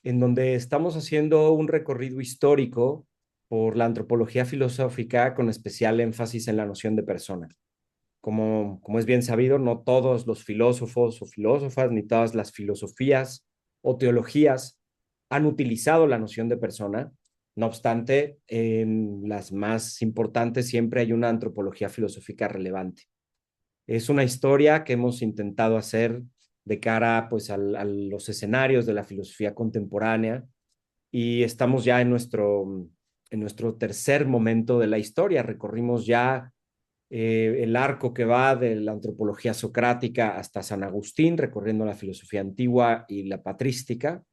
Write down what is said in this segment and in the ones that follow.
en donde estamos haciendo un recorrido histórico por la antropología filosófica con especial énfasis en la noción de persona. Como es bien sabido, no todos los filósofos o filósofas, ni todas las filosofías o teologías han utilizado la noción de persona. No obstante, en las más importantes siempre hay una antropología filosófica relevante. Es una historia que hemos intentado hacer de cara pues, a los escenarios de la filosofía contemporánea y estamos ya en nuestro tercer momento de la historia. Recorrimos ya el arco que va de la antropología socrática hasta San Agustín, recorriendo la filosofía antigua y la patrística.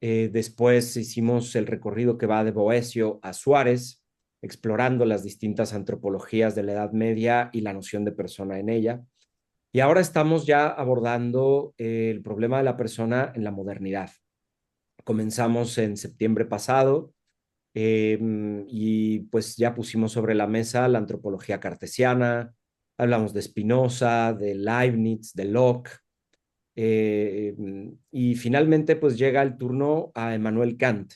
Después hicimos el recorrido que va de Boecio a Suárez, explorando las distintas antropologías de la Edad Media y la noción de persona en ella. Y ahora estamos ya abordando el problema de la persona en la modernidad. Comenzamos en septiembre pasado y pues ya pusimos sobre la mesa la antropología cartesiana, hablamos de Spinoza, de Leibniz, de Locke, y finalmente pues llega el turno a Emmanuel Kant.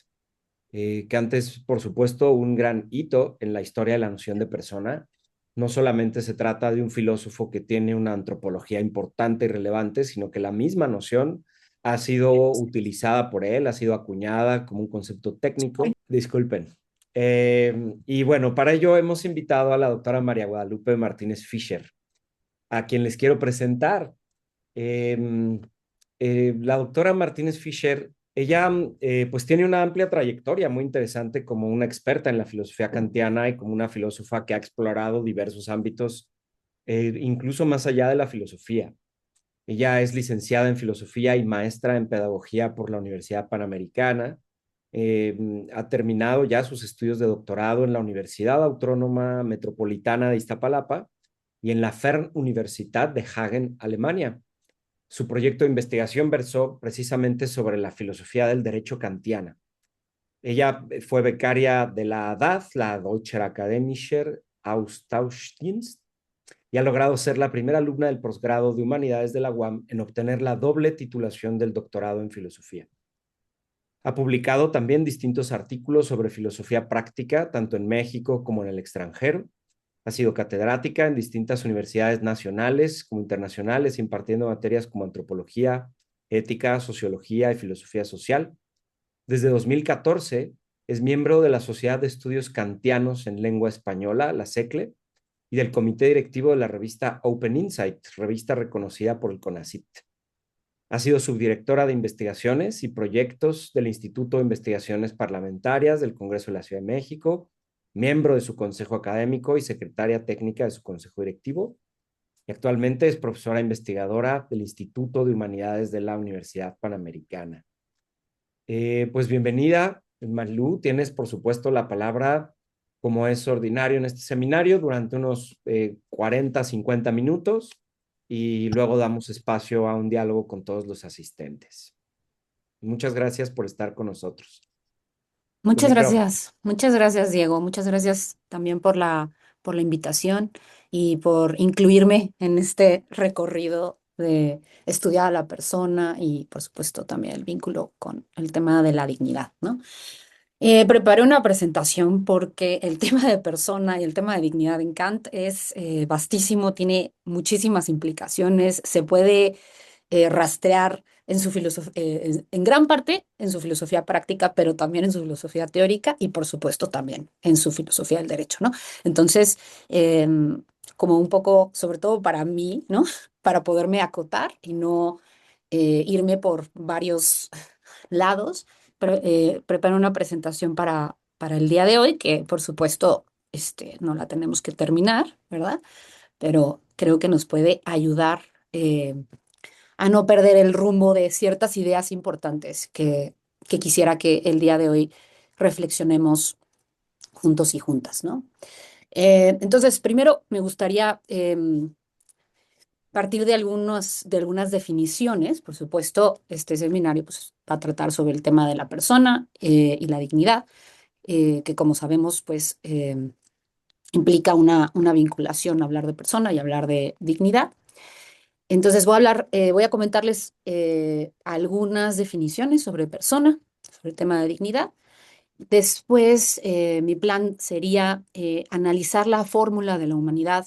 Kant es, por supuesto, un gran hito en la historia de la noción de persona. No solamente se trata de un filósofo que tiene una antropología importante y relevante, sino que la misma noción ha sido utilizada por él, ha sido acuñada como un concepto técnico. Disculpen. Y bueno, para ello hemos invitado a la doctora María Guadalupe Martínez Fischer, a quien les quiero presentar. Eh, la doctora Martínez Fischer, ella pues tiene una amplia trayectoria muy interesante como una experta en la filosofía kantiana y como una filósofa que ha explorado diversos ámbitos, incluso más allá de la filosofía. Ella es licenciada en filosofía y maestra en pedagogía por la Universidad Panamericana. Ha terminado ya sus estudios de doctorado en la Universidad Autónoma Metropolitana de Iztapalapa y en la Fernuniversität de Hagen, Alemania. Su proyecto de investigación versó precisamente sobre la filosofía del derecho kantiana. Ella fue becaria de la DAAD, la Deutscher Akademischer Austauschdienst, y ha logrado ser la primera alumna del posgrado de Humanidades de la UAM en obtener la doble titulación del doctorado en filosofía. Ha publicado también distintos artículos sobre filosofía práctica, tanto en México como en el extranjero. Ha sido catedrática en distintas universidades nacionales como internacionales, impartiendo materias como antropología, ética, sociología y filosofía social. Desde 2014 es miembro de la Sociedad de Estudios Kantianos en Lengua Española, la SECLE, y del comité directivo de la revista Open Insight, revista reconocida por el CONACYT. Ha sido subdirectora de investigaciones y proyectos del Instituto de Investigaciones Parlamentarias del Congreso de la Ciudad de México, miembro de su consejo académico y secretaria técnica de su consejo directivo. Y actualmente es profesora investigadora del Instituto de Humanidades de la Universidad Panamericana. Pues bienvenida, Marilu. Tienes, por supuesto, la palabra, como es ordinario en este seminario, durante unos 40, 50 minutos y luego damos espacio a un diálogo con todos los asistentes. Muchas gracias por estar con nosotros. Tu micrófono. Muchas gracias, Diego. Muchas gracias también por la invitación y por incluirme en este recorrido de estudiar a la persona y, por supuesto, también el vínculo con el tema de la dignidad, ¿no? Preparé una presentación porque el tema de persona y el tema de dignidad en Kant es vastísimo, tiene muchísimas implicaciones, se puede rastrear en su en gran parte en su filosofía práctica, pero también en su filosofía teórica y por supuesto también en su filosofía del derecho, ¿no? Entonces, como un poco, sobre todo para mí, ¿no? Para poderme acotar y no irme por varios lados, preparo una presentación para el día de hoy, que por supuesto no la tenemos que terminar, ¿verdad? Pero creo que nos puede ayudar a no perder el rumbo de ciertas ideas importantes que quisiera que el día de hoy reflexionemos juntos y juntas, ¿no? Entonces, primero me gustaría partir de algunas definiciones. Por supuesto, este seminario pues, va a tratar sobre el tema de la persona y la dignidad, que como sabemos, pues implica una vinculación, hablar de persona y hablar de dignidad. Entonces voy a comentarles algunas definiciones sobre persona, sobre el tema de dignidad. Después, mi plan sería analizar la fórmula de la humanidad,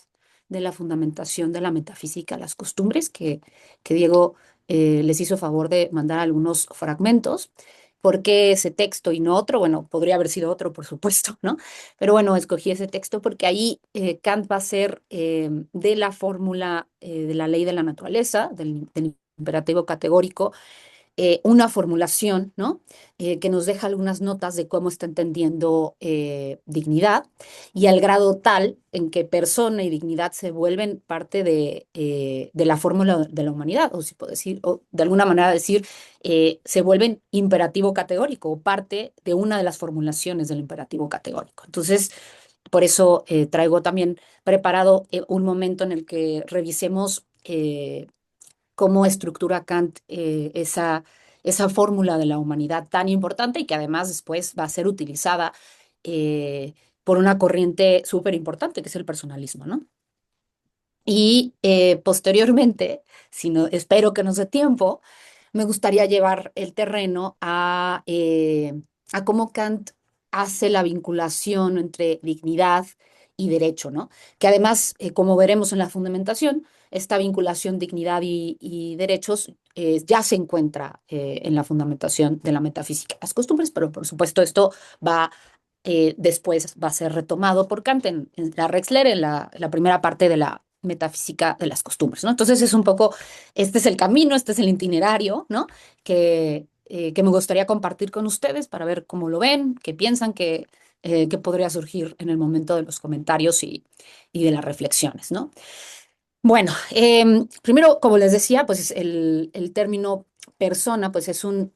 de la fundamentación de la metafísica a las costumbres, que Diego les hizo favor de mandar algunos fragmentos. ¿Por qué ese texto y no otro? Bueno, podría haber sido otro, por supuesto, ¿no? Pero bueno, escogí ese texto porque ahí Kant va a ser de la fórmula de la ley de la naturaleza, del imperativo categórico, una formulación, ¿no? Que nos deja algunas notas de cómo está entendiendo dignidad y al grado tal en que persona y dignidad se vuelven parte de la fórmula de la humanidad, o si puedo decir, o de alguna manera decir, se vuelven imperativo categórico o parte de una de las formulaciones del imperativo categórico. Entonces, por eso traigo también preparado un momento en el que revisemos cómo estructura Kant esa fórmula de la humanidad tan importante y que además después va a ser utilizada por una corriente súper importante que es el personalismo, ¿no? Y posteriormente, si no, espero que nos dé tiempo, me gustaría llevar el terreno a cómo Kant hace la vinculación entre dignidad y derecho, ¿no? Que además, como veremos en la fundamentación, esta vinculación dignidad y derechos ya se encuentra en la fundamentación de la metafísica de las costumbres, pero por supuesto esto va después va a ser retomado por Kant en la Rexler, en la primera parte de la metafísica de las costumbres, ¿no? Entonces es un poco, este es el camino, este es el itinerario, ¿no? Que me gustaría compartir con ustedes para ver cómo lo ven, qué piensan que podría surgir en el momento de los comentarios y de las reflexiones, ¿no? Bueno, primero, como les decía, pues el término persona, pues es un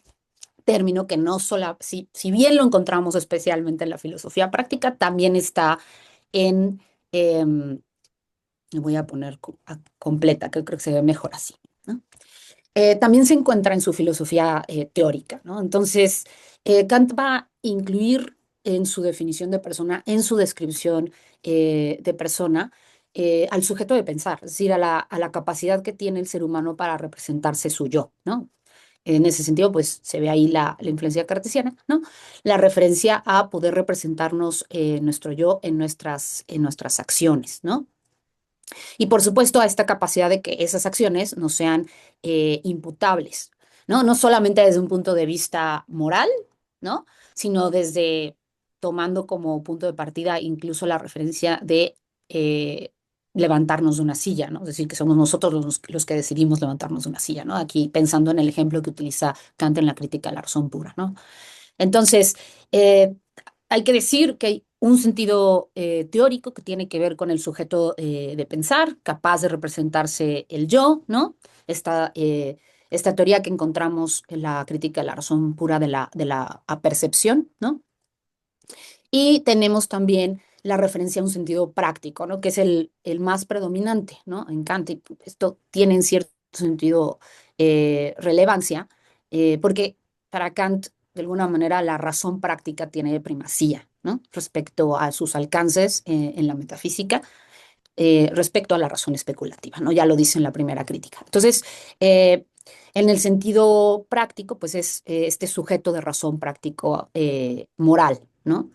término que no solo, si bien lo encontramos especialmente en la filosofía práctica, también está en, me voy a poner completa, que creo que se ve mejor así, ¿no? También se encuentra en su filosofía teórica, ¿no? Entonces, Kant va a incluir en su definición de persona, en su descripción de persona, al sujeto de pensar, es decir, a la capacidad que tiene el ser humano para representarse su yo, ¿no? En ese sentido, pues se ve ahí la influencia cartesiana, ¿no? La referencia a poder representarnos nuestro yo en nuestras acciones, ¿no? Y por supuesto a esta capacidad de que esas acciones no sean imputables, ¿no? No solamente desde un punto de vista moral, ¿no? Sino desde tomando como punto de partida incluso la referencia de levantarnos de una silla, ¿no? Es decir, que somos nosotros los que decidimos levantarnos de una silla, ¿no? Aquí pensando en el ejemplo que utiliza Kant en la crítica a la razón pura, ¿no? Entonces, eh, hay que decir que hay un sentido teórico que tiene que ver con el sujeto de pensar, capaz de representarse el yo, ¿no? Esta teoría que encontramos en la crítica de la razón pura de la apercepción, ¿no? Y tenemos también la referencia a un sentido práctico, ¿no? Que es el más predominante, ¿no? En Kant, y esto tiene en cierto sentido relevancia, porque para Kant, de alguna manera, la razón práctica tiene primacía, ¿no? Respecto a sus alcances en la metafísica, respecto a la razón especulativa, ¿no? Ya lo dice en la primera crítica. Entonces, en el sentido práctico, pues es este sujeto de razón práctico moral, ¿no?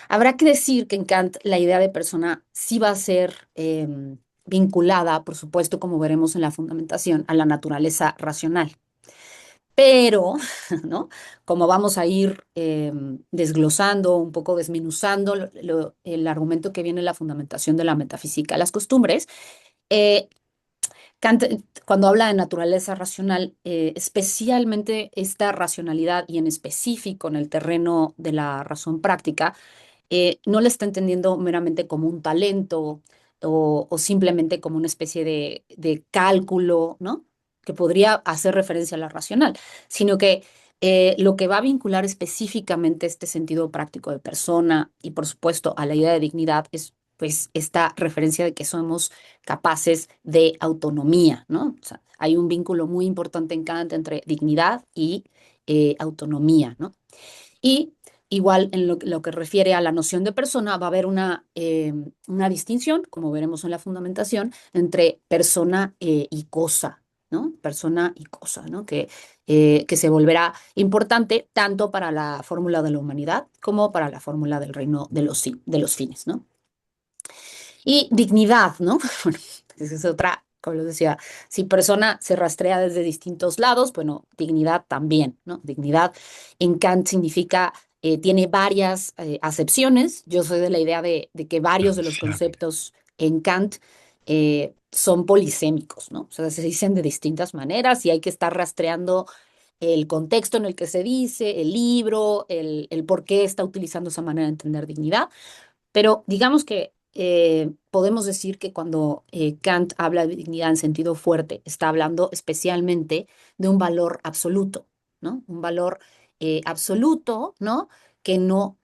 Habrá que decir que en Kant la idea de persona sí va a ser vinculada, por supuesto, como veremos en la fundamentación, a la naturaleza racional. Pero, ¿no? Como vamos a ir desglosando, un poco desminuzando el argumento que viene en la fundamentación de la metafísica, las costumbres, eh, Kant, cuando habla de naturaleza racional, especialmente esta racionalidad y en específico en el terreno de la razón práctica, no le está entendiendo meramente como un talento o simplemente como una especie de cálculo, ¿no? Que podría hacer referencia a la racional, sino que lo que va a vincular específicamente este sentido práctico de persona y por supuesto a la idea de dignidad es pues esta referencia de que somos capaces de autonomía, ¿no? O sea, hay un vínculo muy importante en Kant entre dignidad y autonomía, ¿no? Y igual en lo que refiere a la noción de persona, va a haber una distinción, como veremos en la fundamentación, entre persona y cosa, ¿no? Persona y cosa, ¿no? Que se volverá importante tanto para la fórmula de la humanidad como para la fórmula del reino de los fines, ¿no? Y dignidad, ¿no? Bueno, esa es otra, como les decía, si persona se rastrea desde distintos lados, bueno, dignidad también, ¿no? Dignidad en Kant significa, tiene varias acepciones. Yo soy de la idea de que varios de los conceptos en Kant son polisémicos, ¿no? O sea, se dicen de distintas maneras y hay que estar rastreando el contexto en el que se dice, el libro, el por qué está utilizando esa manera de entender dignidad. Pero digamos que podemos decir que cuando Kant habla de dignidad en sentido fuerte, está hablando especialmente de un valor absoluto, ¿no? Un valor absoluto, ¿no? Que no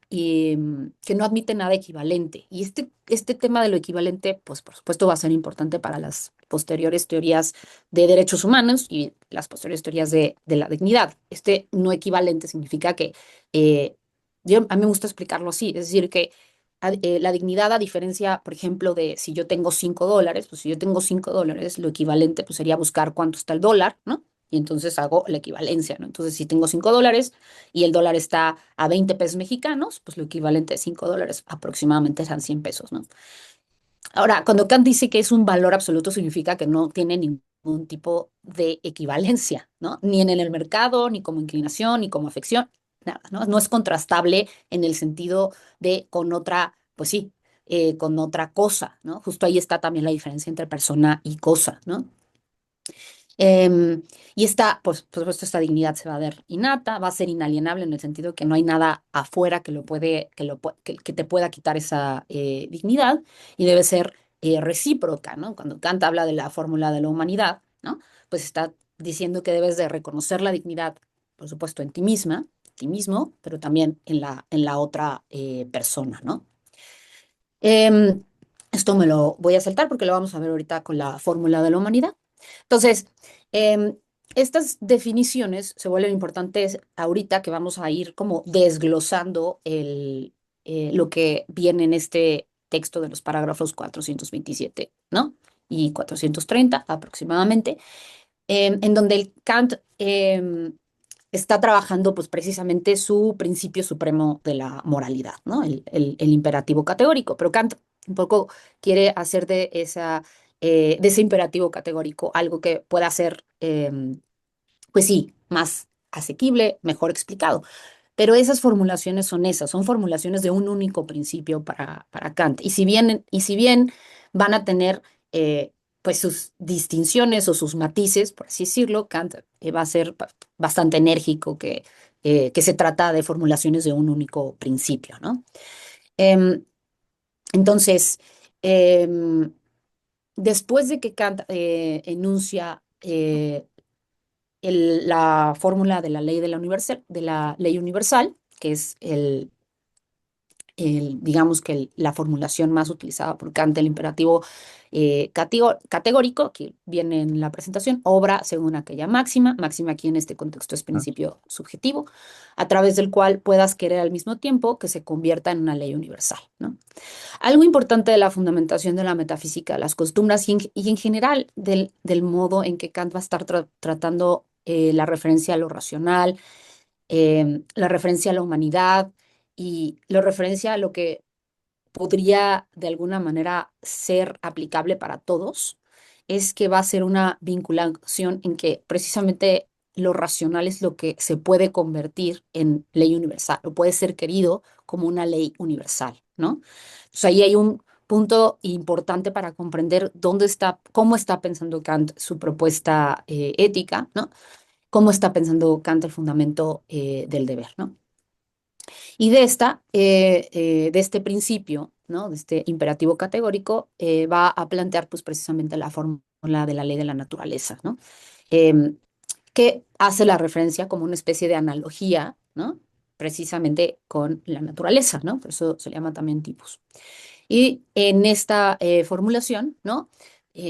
admite nada equivalente. Y este tema de lo equivalente, pues por supuesto va a ser importante para las posteriores teorías de derechos humanos y las posteriores teorías de la dignidad. Este no equivalente significa que, a mí me gusta explicarlo así, es decir, que la dignidad, a diferencia, por ejemplo, de si yo tengo $5, pues si yo tengo $5, lo equivalente pues sería buscar cuánto está el dólar, ¿no? Y entonces hago la equivalencia, ¿no? Entonces, si tengo $5 y el dólar está a 20 pesos mexicanos, pues lo equivalente a $5 aproximadamente serán 100 pesos, ¿no? Ahora, cuando Kant dice que es un valor absoluto, significa que no tiene ningún tipo de equivalencia, ¿no? Ni en el mercado, ni como inclinación, ni como afección, nada, ¿no? No es contrastable en el sentido de con otra, pues sí, con otra cosa, ¿no? Justo ahí está también la diferencia entre persona y cosa, ¿no? Em, y esta, pues, por supuesto, esta dignidad se va a ver innata, va a ser inalienable en el sentido que no hay nada afuera que te pueda quitar esa dignidad y debe ser recíproca, ¿no? Cuando Kant habla de la fórmula de la humanidad, ¿no? Pues está diciendo que debes de reconocer la dignidad, por supuesto, en ti misma, ti mismo, pero también en la otra persona, ¿no? Em, Esto me lo voy a saltar porque lo vamos a ver ahorita con la fórmula de la humanidad. Entonces, em, estas definiciones se vuelven importantes ahorita que vamos a ir como desglosando lo que viene en este texto de los parágrafos 427, ¿no? Y 430 aproximadamente, en donde el Kant está trabajando pues precisamente su principio supremo de la moralidad, ¿no? El imperativo categórico. Pero Kant un poco quiere hacer de ese imperativo categórico algo que pueda ser, pues sí, más asequible, mejor explicado. Pero esas formulaciones son esas, son formulaciones de un único principio para Kant. Y si bien van a tener pues sus distinciones o sus matices, por así decirlo, Kant va a ser bastante enérgico que se trata de formulaciones de un único principio, ¿no? Em, entonces, em, después de que Kant enuncia la fórmula de la ley de la ley universal, que es digamos que la formulación más utilizada por Kant, el imperativo categórico, que viene en la presentación, obra según aquella máxima, máxima aquí en este contexto es principio subjetivo, a través del cual puedas querer al mismo tiempo que se convierta en una ley universal, ¿no? Algo importante de la fundamentación de la metafísica, las costumbres y en general del modo en que Kant va a estar tratando la referencia a lo racional, la referencia a la humanidad y la referencia a lo que podría de alguna manera ser aplicable para todos, es que va a ser una vinculación en que precisamente lo racional es lo que se puede convertir en ley universal o puede ser querido como una ley universal, ¿no? Entonces ahí hay un punto importante para comprender cómo está pensando Kant su propuesta ética, ¿no? Cómo está pensando Kant el fundamento del deber, ¿no? Y de este principio, ¿no? De este imperativo categórico, va a plantear pues precisamente la fórmula de la ley de la naturaleza, ¿no? Em, que hace la referencia como una especie de analogía, ¿no? Precisamente con la naturaleza, ¿no? Por eso se le llama también tipos. Y en esta formulación, ¿no?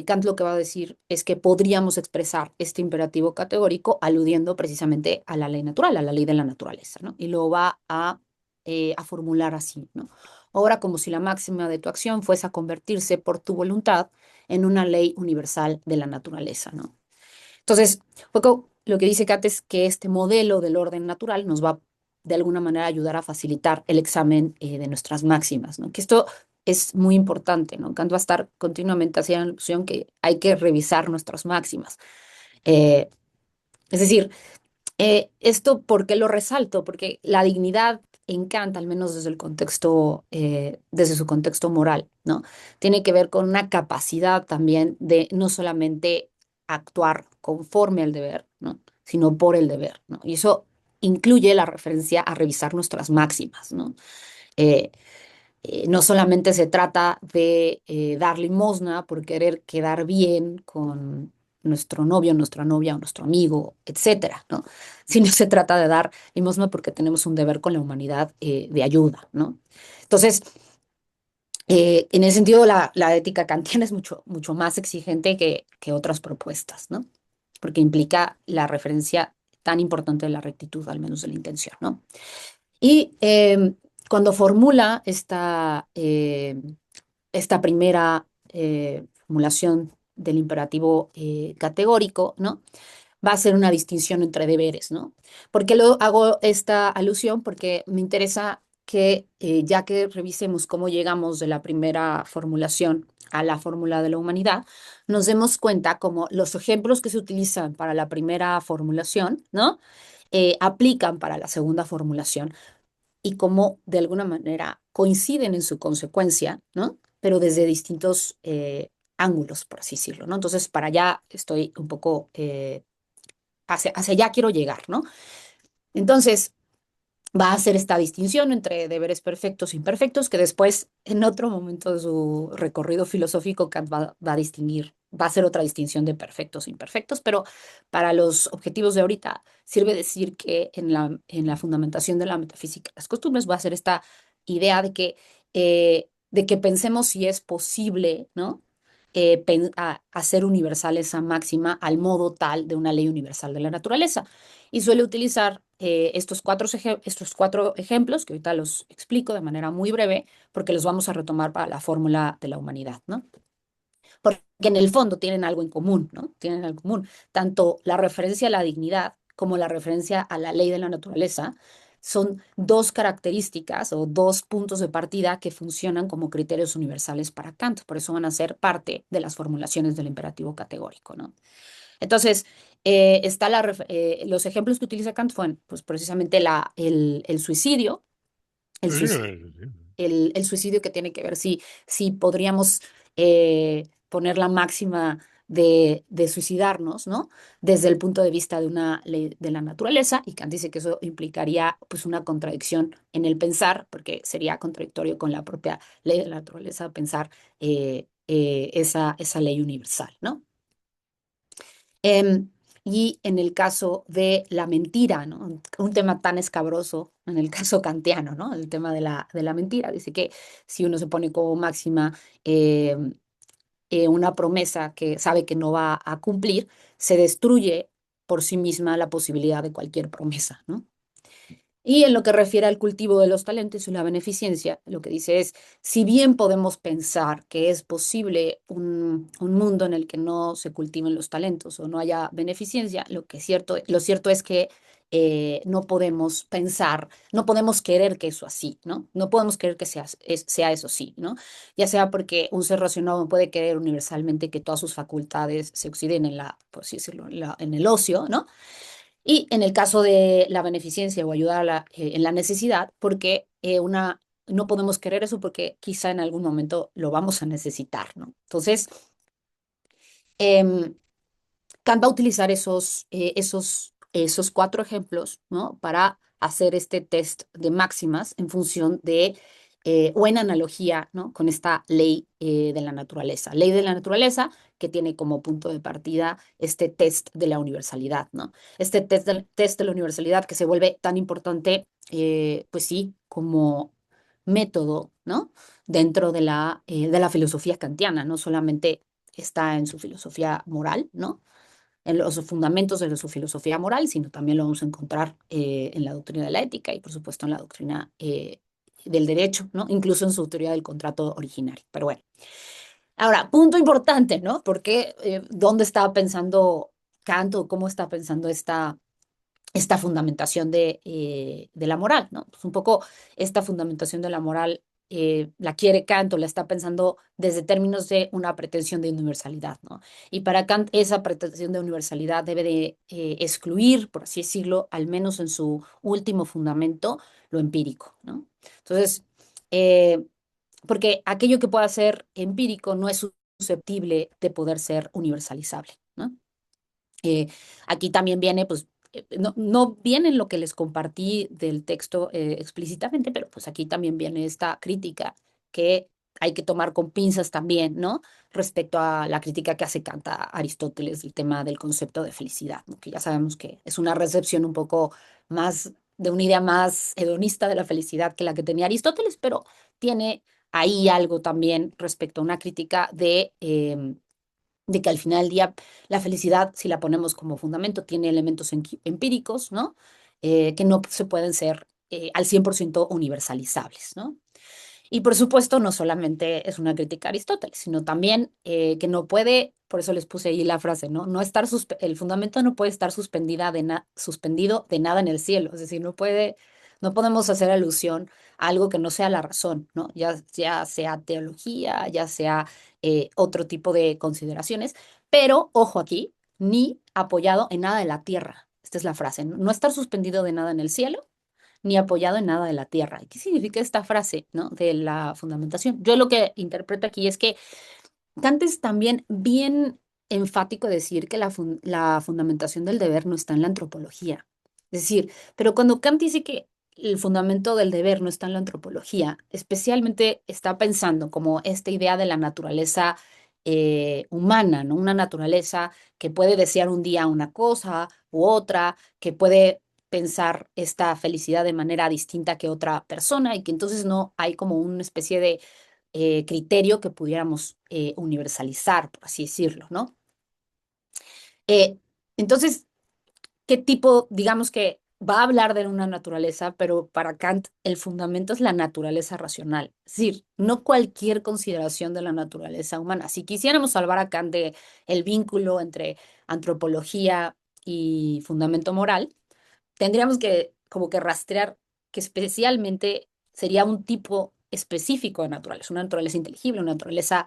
Kant lo que va a decir es que podríamos expresar este imperativo categórico aludiendo precisamente a la ley natural, a la ley de la naturaleza, ¿no? Y lo va a formular así, ¿no? Ahora, como si la máxima de tu acción fuese a convertirse por tu voluntad en una ley universal de la naturaleza, ¿no? Entonces, un poco lo que dice Kant es que este modelo del orden natural nos va de alguna manera a ayudar a facilitar el examen de nuestras máximas, ¿no? Que esto es muy importante, ¿no? Kant va a estar continuamente haciendo alusión que hay que revisar nuestras máximas. Eh, es decir, esto, ¿por qué lo resalto? Porque la dignidad en Kant, al menos desde el contexto, desde su contexto moral, ¿no? Tiene que ver con una capacidad también de no solamente actuar conforme al deber, ¿no? Sino por el deber, ¿no? Y eso incluye la referencia a revisar nuestras máximas, ¿no? Eh, no solamente se trata de dar limosna por querer quedar bien con nuestro novio, nuestra novia o nuestro amigo, etcétera, ¿no? Sino se trata de dar limosna porque tenemos un deber con la humanidad de ayuda, ¿no? Entonces, en ese sentido, la ética kantiana es mucho más exigente que otras propuestas, ¿no? Porque implica la referencia tan importante de la rectitud, al menos de la intención, ¿no? Y cuando formula esta primera formulación del imperativo categórico, ¿no? Va a ser una distinción entre deberes, ¿no? ¿Por qué lo hago esta alusión? Porque me interesa que ya que revisemos cómo llegamos de la primera formulación a la fórmula de la humanidad, nos demos cuenta como los ejemplos que se utilizan para la primera formulación, ¿no? Aplican para la segunda formulación y cómo de alguna manera coinciden en su consecuencia, ¿no? Pero desde distintos ángulos, por así decirlo, ¿no? Entonces, para allá estoy un poco, hacia allá quiero llegar, ¿no? Entonces, va a hacer esta distinción entre deberes perfectos e imperfectos, que después, en otro momento de su recorrido filosófico, Kant va a distinguir, va a hacer otra distinción de perfectos e imperfectos, pero para los objetivos de ahorita sirve decir que en la fundamentación de la metafísica de las costumbres va a ser esta idea de que pensemos si es posible, ¿no? Hacer universal esa máxima al modo tal de una ley universal de la naturaleza y suele utilizar estos cuatro ejemplos, que ahorita los explico de manera muy breve, porque los vamos a retomar para la fórmula de la humanidad, ¿no? Porque en el fondo tienen algo en común, ¿no? Tienen algo en común. Tanto la referencia a la dignidad como la referencia a la ley de la naturaleza son dos características o dos puntos de partida que funcionan como criterios universales para Kant. Por eso van a ser parte de las formulaciones del imperativo categórico, ¿no? Entonces, los ejemplos que utiliza Kant fueron pues, precisamente el suicidio, el, suic- el suicidio que tiene que ver si podríamos poner la máxima de suicidarnos, ¿no? Desde el punto de vista de una ley de la naturaleza, y Kant dice que eso implicaría pues una contradicción en el pensar, porque sería contradictorio con la propia ley de la naturaleza pensar esa ley universal, ¿no? Em, y en el caso de la mentira, ¿no? Un tema tan escabroso en el caso kantiano, ¿no? El tema de la mentira. Dice que si uno se pone como máxima una promesa que sabe que no va a cumplir, se destruye por sí misma la posibilidad de cualquier promesa, ¿no? Y en lo que refiere al cultivo de los talentos y la beneficencia, lo que dice es, si bien podemos pensar que es posible un mundo en el que no se cultiven los talentos o no haya beneficencia, lo cierto es que no podemos pensar, no podemos querer que eso así, ¿no? No podemos querer que sea eso sí, ¿no? Ya sea porque un ser racional no puede querer universalmente que todas sus facultades se oxiden por así decirlo, en el ocio, ¿no? Y en el caso de la beneficencia o ayudar en la necesidad, porque no podemos querer eso porque quizá en algún momento lo vamos a necesitar, ¿no? Entonces, em, Kant va a utilizar esos cuatro ejemplos, ¿no? Para hacer este test de máximas en función o en analogía, ¿no? Con esta ley de la naturaleza. Ley de la naturaleza que tiene como punto de partida este test de la universalidad, ¿no? Este test de la universalidad que se vuelve tan importante, pues sí, como método, ¿no? Dentro de la filosofía kantiana, no solamente está en su filosofía moral, ¿no? En los fundamentos de su filosofía moral, sino también lo vamos a encontrar en la doctrina de la ética y, por supuesto, en la doctrina del derecho, ¿no? Incluso en su teoría del contrato originario. Pero bueno, ahora, punto importante, ¿no? Porque ¿dónde estaba pensando? Kant o cómo está pensando esta fundamentación de la moral, ¿no? Pues un poco esta fundamentación de la moral la quiere Kant o la está pensando desde términos de una pretensión de universalidad, ¿no? Y para Kant esa pretensión de universalidad debe de excluir, por así decirlo, al menos en su último fundamento, lo empírico, ¿no? Entonces, eh, porque aquello que pueda ser empírico no es susceptible de poder ser universalizable, ¿no? Eh, Aquí también viene, pues, no viene en lo que les compartí del texto explícitamente, pero pues aquí también viene esta crítica que hay que tomar con pinzas también, ¿no? Respecto a la crítica que hace Kant a Aristóteles del tema del concepto de felicidad, ¿no? Que ya sabemos que es una recepción un poco más de una idea más hedonista de la felicidad que la que tenía Aristóteles, pero tiene ahí algo también respecto a una crítica de que al final del día la felicidad, si la ponemos como fundamento, tiene elementos empíricos, ¿no? Que no se pueden ser al 100% universalizables, ¿no? Y por supuesto, no solamente es una crítica a Aristóteles, sino también que no puede, por eso les puse ahí la frase, ¿no? No estar el fundamento no puede estar suspendido de nada en el cielo, es decir, no podemos hacer alusión a algo que no sea la razón, ¿no? Ya sea teología, ya sea otro tipo de consideraciones, pero ojo aquí, ni apoyado en nada de la tierra. Esta es la frase, no estar suspendido de nada en el cielo ni apoyado en nada de la tierra. ¿Y qué significa esta frase, ¿no? De la fundamentación? Yo lo que interpreto aquí es que Kant es también bien enfático decir que la fundamentación del deber no está en la antropología. Es decir, pero cuando Kant dice que el fundamento del deber no está en la antropología, especialmente está pensando como esta idea de la naturaleza humana, ¿no? Una naturaleza que puede desear un día una cosa u otra, que puede pensar esta felicidad de manera distinta que otra persona y que entonces no hay como una especie de criterio que pudiéramos universalizar, por así decirlo, ¿no? Eh, entonces, ¿qué tipo, digamos que va a hablar de una naturaleza, pero para Kant el fundamento es la naturaleza racional? Es decir, no cualquier consideración de la naturaleza humana. Si quisiéramos salvar a Kant de el vínculo entre antropología y fundamento moral, tendríamos que como que rastrear que especialmente sería un tipo específico de naturaleza, una naturaleza inteligible, una naturaleza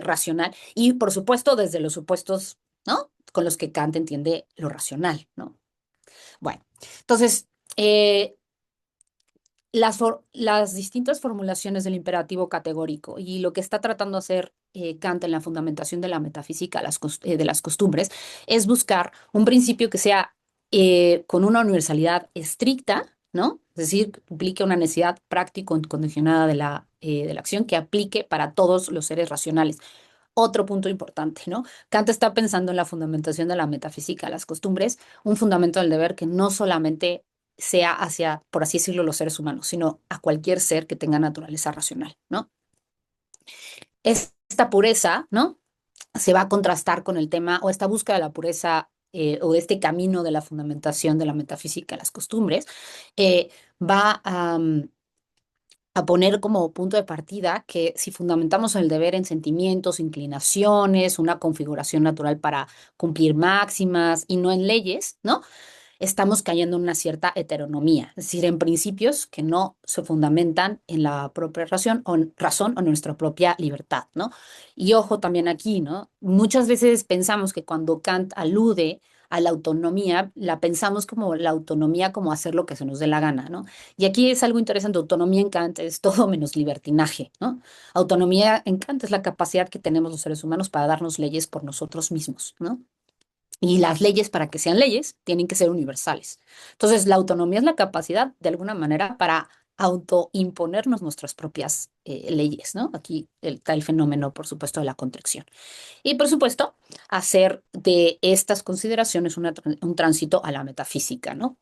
racional y por supuesto desde los supuestos, ¿no? Con los que Kant entiende lo racional, ¿no? Bueno, entonces, eh, las distintas formulaciones del imperativo categórico y lo que está tratando de hacer Kant en la fundamentación de la metafísica de las costumbres es buscar un principio que sea con una universalidad estricta, ¿no? Es decir, que implique una necesidad práctico condicionada de la acción que aplique para todos los seres racionales. Otro punto importante, ¿no? Kant está pensando en la fundamentación de la metafísica, las costumbres, un fundamento del deber que no solamente sea hacia, por así decirlo, los seres humanos, sino a cualquier ser que tenga naturaleza racional, ¿no? Esta pureza, ¿no? Se va a contrastar con el tema o esta búsqueda de la pureza o de este camino de la fundamentación de la metafísica, las costumbres, va a poner como punto de partida que si fundamentamos el deber en sentimientos, inclinaciones, una configuración natural para cumplir máximas y no en leyes, ¿no? Estamos cayendo en una cierta heteronomía, es decir, en principios que no se fundamentan en la propia razón o en nuestra propia libertad, ¿no? Y ojo también aquí, ¿no? Muchas veces pensamos que cuando Kant alude a la autonomía, la pensamos como la autonomía como hacer lo que se nos dé la gana, ¿no? Y aquí es algo interesante, autonomía en Kant es todo menos libertinaje, ¿no? Autonomía en Kant es la capacidad que tenemos los seres humanos para darnos leyes por nosotros mismos, ¿no? Y las leyes, para que sean leyes, tienen que ser universales. Entonces, la autonomía es la capacidad, de alguna manera, para autoimponernos nuestras propias leyes, ¿no? Aquí está el fenómeno, por supuesto, de la contracción. Y, por supuesto, hacer de estas consideraciones un tránsito a la metafísica, ¿no?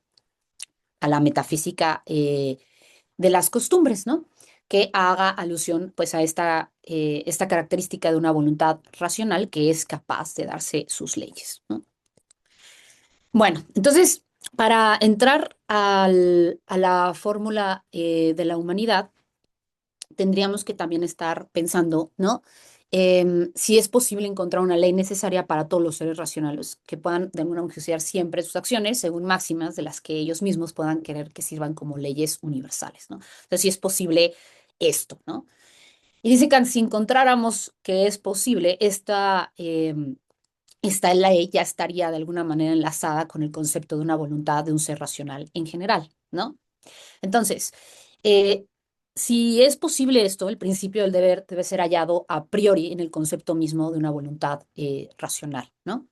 A la metafísica de las costumbres, ¿no? Que haga alusión, pues, a esta característica de una voluntad racional que es capaz de darse sus leyes, ¿no? Bueno, entonces, para entrar a la fórmula de la humanidad, tendríamos que también estar pensando, ¿no? si es posible encontrar una ley necesaria para todos los seres racionales que puedan de alguna manera juiciar siempre sus acciones según máximas de las que ellos mismos puedan querer que sirvan como leyes universales, ¿no? Entonces, si es posible esto, ¿no? Y dice que si encontráramos que es posible, esta ley ya estaría de alguna manera enlazada con el concepto de una voluntad de un ser racional en general, ¿no? Entonces, eh, si es posible esto, el principio del deber debe ser hallado a priori en el concepto mismo de una voluntad racional, ¿no?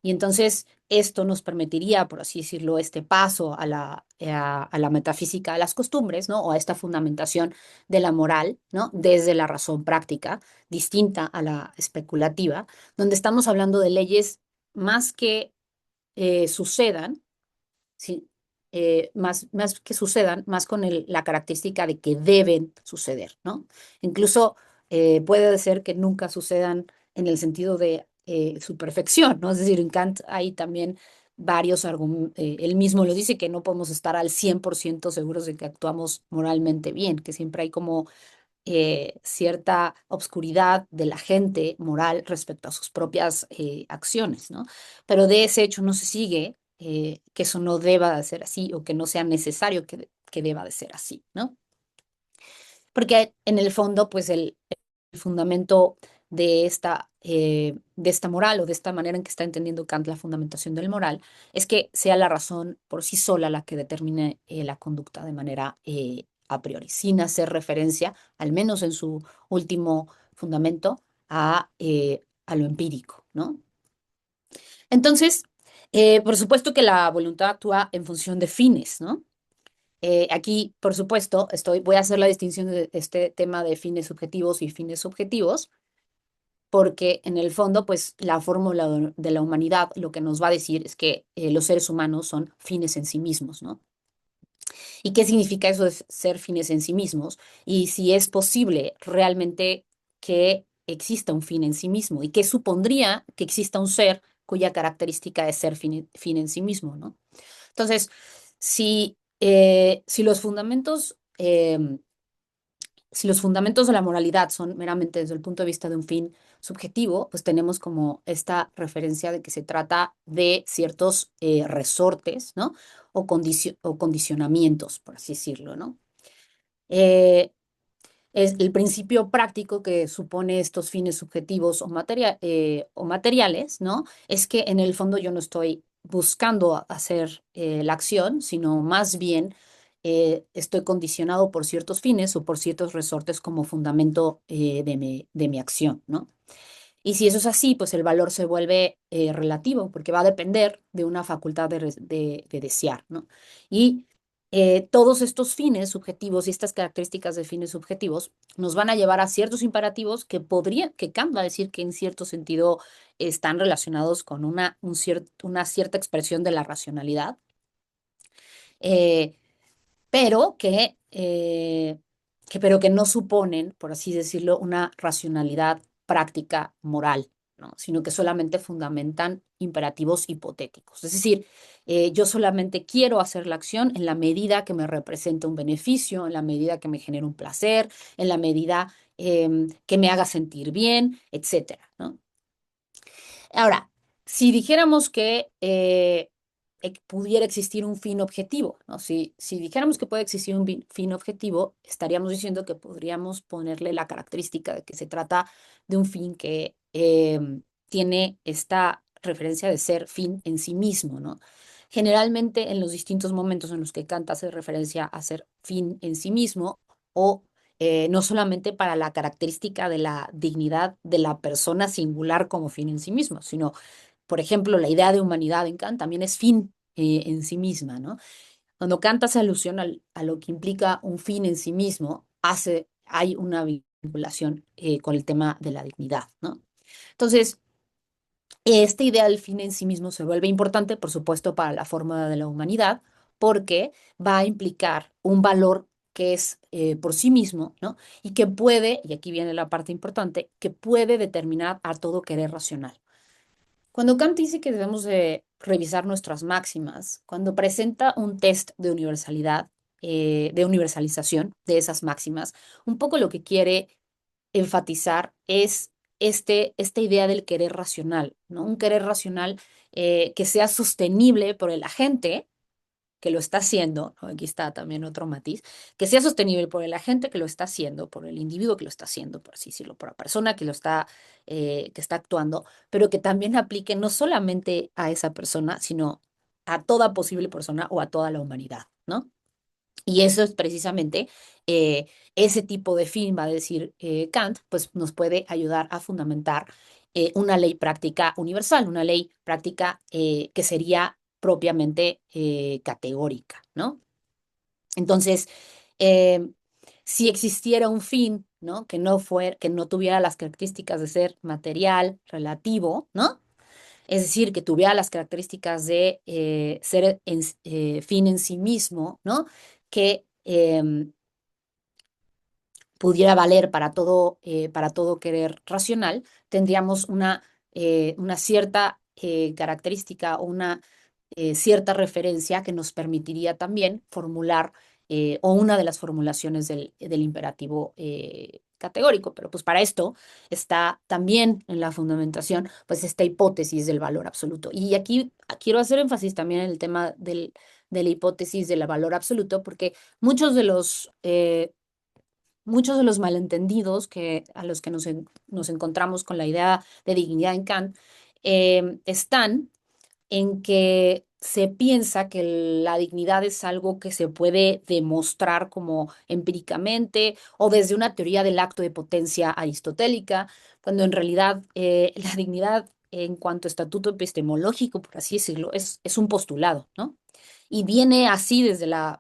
Y entonces esto nos permitiría, por así decirlo, este paso a la metafísica de las costumbres, ¿no? O a esta fundamentación de la moral, ¿no? Desde la razón práctica, distinta a la especulativa, donde estamos hablando de leyes más que sucedan, ¿sí? Más que sucedan, más con la característica de que deben suceder, ¿no? Incluso puede ser que nunca sucedan en el sentido de su perfección, ¿no? Es decir, en Kant hay también varios argumentos, él mismo lo dice, que no podemos estar al 100% seguros de que actuamos moralmente bien, que siempre hay como cierta obscuridad de la gente moral respecto a sus propias acciones, ¿no? Pero de ese hecho no se sigue que eso no deba de ser así o que no sea necesario que deba de ser así, ¿no? Porque en el fondo, pues el fundamento de esta moral o de esta manera en que está entendiendo Kant la fundamentación del moral es que sea la razón por sí sola la que determine la conducta de manera a priori, sin hacer referencia, al menos en su último fundamento, a lo empírico, ¿no? Entonces, por supuesto que la voluntad actúa en función de fines, ¿no? Aquí, por supuesto, voy a hacer la distinción de este tema de fines subjetivos y fines subjetivos, porque en el fondo, pues la fórmula de la humanidad lo que nos va a decir es que los seres humanos son fines en sí mismos, ¿no? ¿Y qué significa eso de ser fines en sí mismos? Y si es posible realmente que exista un fin en sí mismo y qué supondría que exista un ser cuya característica es ser fin en sí mismo, ¿no? Entonces, si los fundamentos si los fundamentos de la moralidad son meramente desde el punto de vista de un fin subjetivo, pues tenemos como esta referencia de que se trata de ciertos resortes, ¿no? O condicionamientos, por así decirlo, ¿no? Eh, es el principio práctico que supone estos fines subjetivos o materiales, ¿no? Es que en el fondo yo no estoy buscando hacer la acción, sino más bien estoy condicionado por ciertos fines o por ciertos resortes como fundamento de mi acción, ¿no? Y si eso es así, pues el valor se vuelve relativo, porque va a depender de una facultad de desear, ¿no? Y todos estos fines subjetivos y estas características de fines subjetivos nos van a llevar a ciertos imperativos que Kant va a decir que en cierto sentido están relacionados con una cierta expresión de la racionalidad, eh, pero pero que no suponen, por así decirlo, una racionalidad práctica moral, ¿no? Sino que solamente fundamentan imperativos hipotéticos. Es decir, yo solamente quiero hacer la acción en la medida que me representa un beneficio, en la medida que me genera un placer, en la medida que me haga sentir bien, etcétera, ¿no? Ahora, si dijéramos que pudiera existir un fin objetivo, ¿no? Si dijéramos que puede existir un fin objetivo, estaríamos diciendo que podríamos ponerle la característica de que se trata de un fin que tiene esta referencia de ser fin en sí mismo, ¿no? Generalmente en los distintos momentos en los que Kant hace referencia a ser fin en sí mismo o no solamente para la característica de la dignidad de la persona singular como fin en sí mismo, sino, por ejemplo, la idea de humanidad en Kant también es fin en sí misma, ¿no? Cuando Kant hace alusión a lo que implica un fin en sí mismo, hay una vinculación con el tema de la dignidad, ¿no? Entonces, esta idea del fin en sí mismo se vuelve importante, por supuesto, para la forma de la humanidad, porque va a implicar un valor que es por sí mismo, ¿no? Y que puede, y aquí viene la parte importante, que puede determinar a todo querer racional. Cuando Kant dice que debemos de revisar nuestras máximas, cuando presenta un test de universalidad, de universalización de esas máximas, un poco lo que quiere enfatizar es esta idea del querer racional, ¿no? Un querer racional que sea sostenible por el agente que lo está haciendo, ¿no? Aquí está también otro matiz, que sea sostenible por el agente que lo está haciendo, por el individuo que lo está haciendo, por así decirlo, por la persona que está actuando, pero que también aplique no solamente a esa persona, sino a toda posible persona o a toda la humanidad, ¿no? Y eso es precisamente ese tipo de fin, va a decir Kant, pues nos puede ayudar a fundamentar una ley práctica universal, una ley práctica que sería propiamente categórica, ¿no? Entonces, eh, si existiera un fin, ¿no? Que no tuviera las características de ser material, relativo, ¿no? Es decir, que tuviera las características de ser fin en sí mismo, ¿no? Que pudiera valer para todo querer racional, tendríamos una cierta característica o una cierta referencia que nos permitiría también formular o una de las formulaciones del imperativo categórico. Pero pues para esto está también en la fundamentación pues esta hipótesis del valor absoluto. Y aquí quiero hacer énfasis también en el tema de la hipótesis del valor absoluto porque muchos muchos de los malentendidos a los que nos encontramos con la idea de dignidad en Kant están en que se piensa que la dignidad es algo que se puede demostrar como empíricamente o desde una teoría del acto de potencia aristotélica, cuando en realidad la dignidad en cuanto a estatuto epistemológico, por así decirlo, es un postulado, ¿no? Y viene así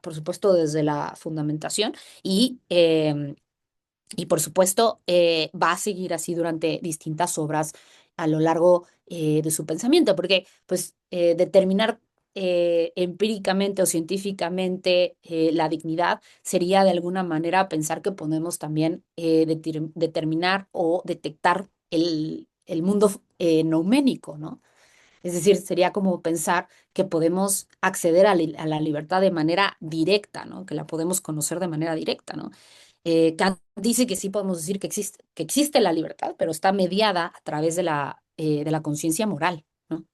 por supuesto, desde la fundamentación y por supuesto, va a seguir así durante distintas obras a lo largo de su pensamiento, porque pues determinar empíricamente o científicamente la dignidad sería de alguna manera pensar que podemos también determinar o detectar el mundo nouménico, ¿no? Es decir, sería como pensar que podemos acceder a la libertad de manera directa, ¿no? Que la podemos conocer de manera directa, ¿no? Kant dice que sí podemos decir que existe la libertad, pero está mediada a través de la conciencia moral, ¿no?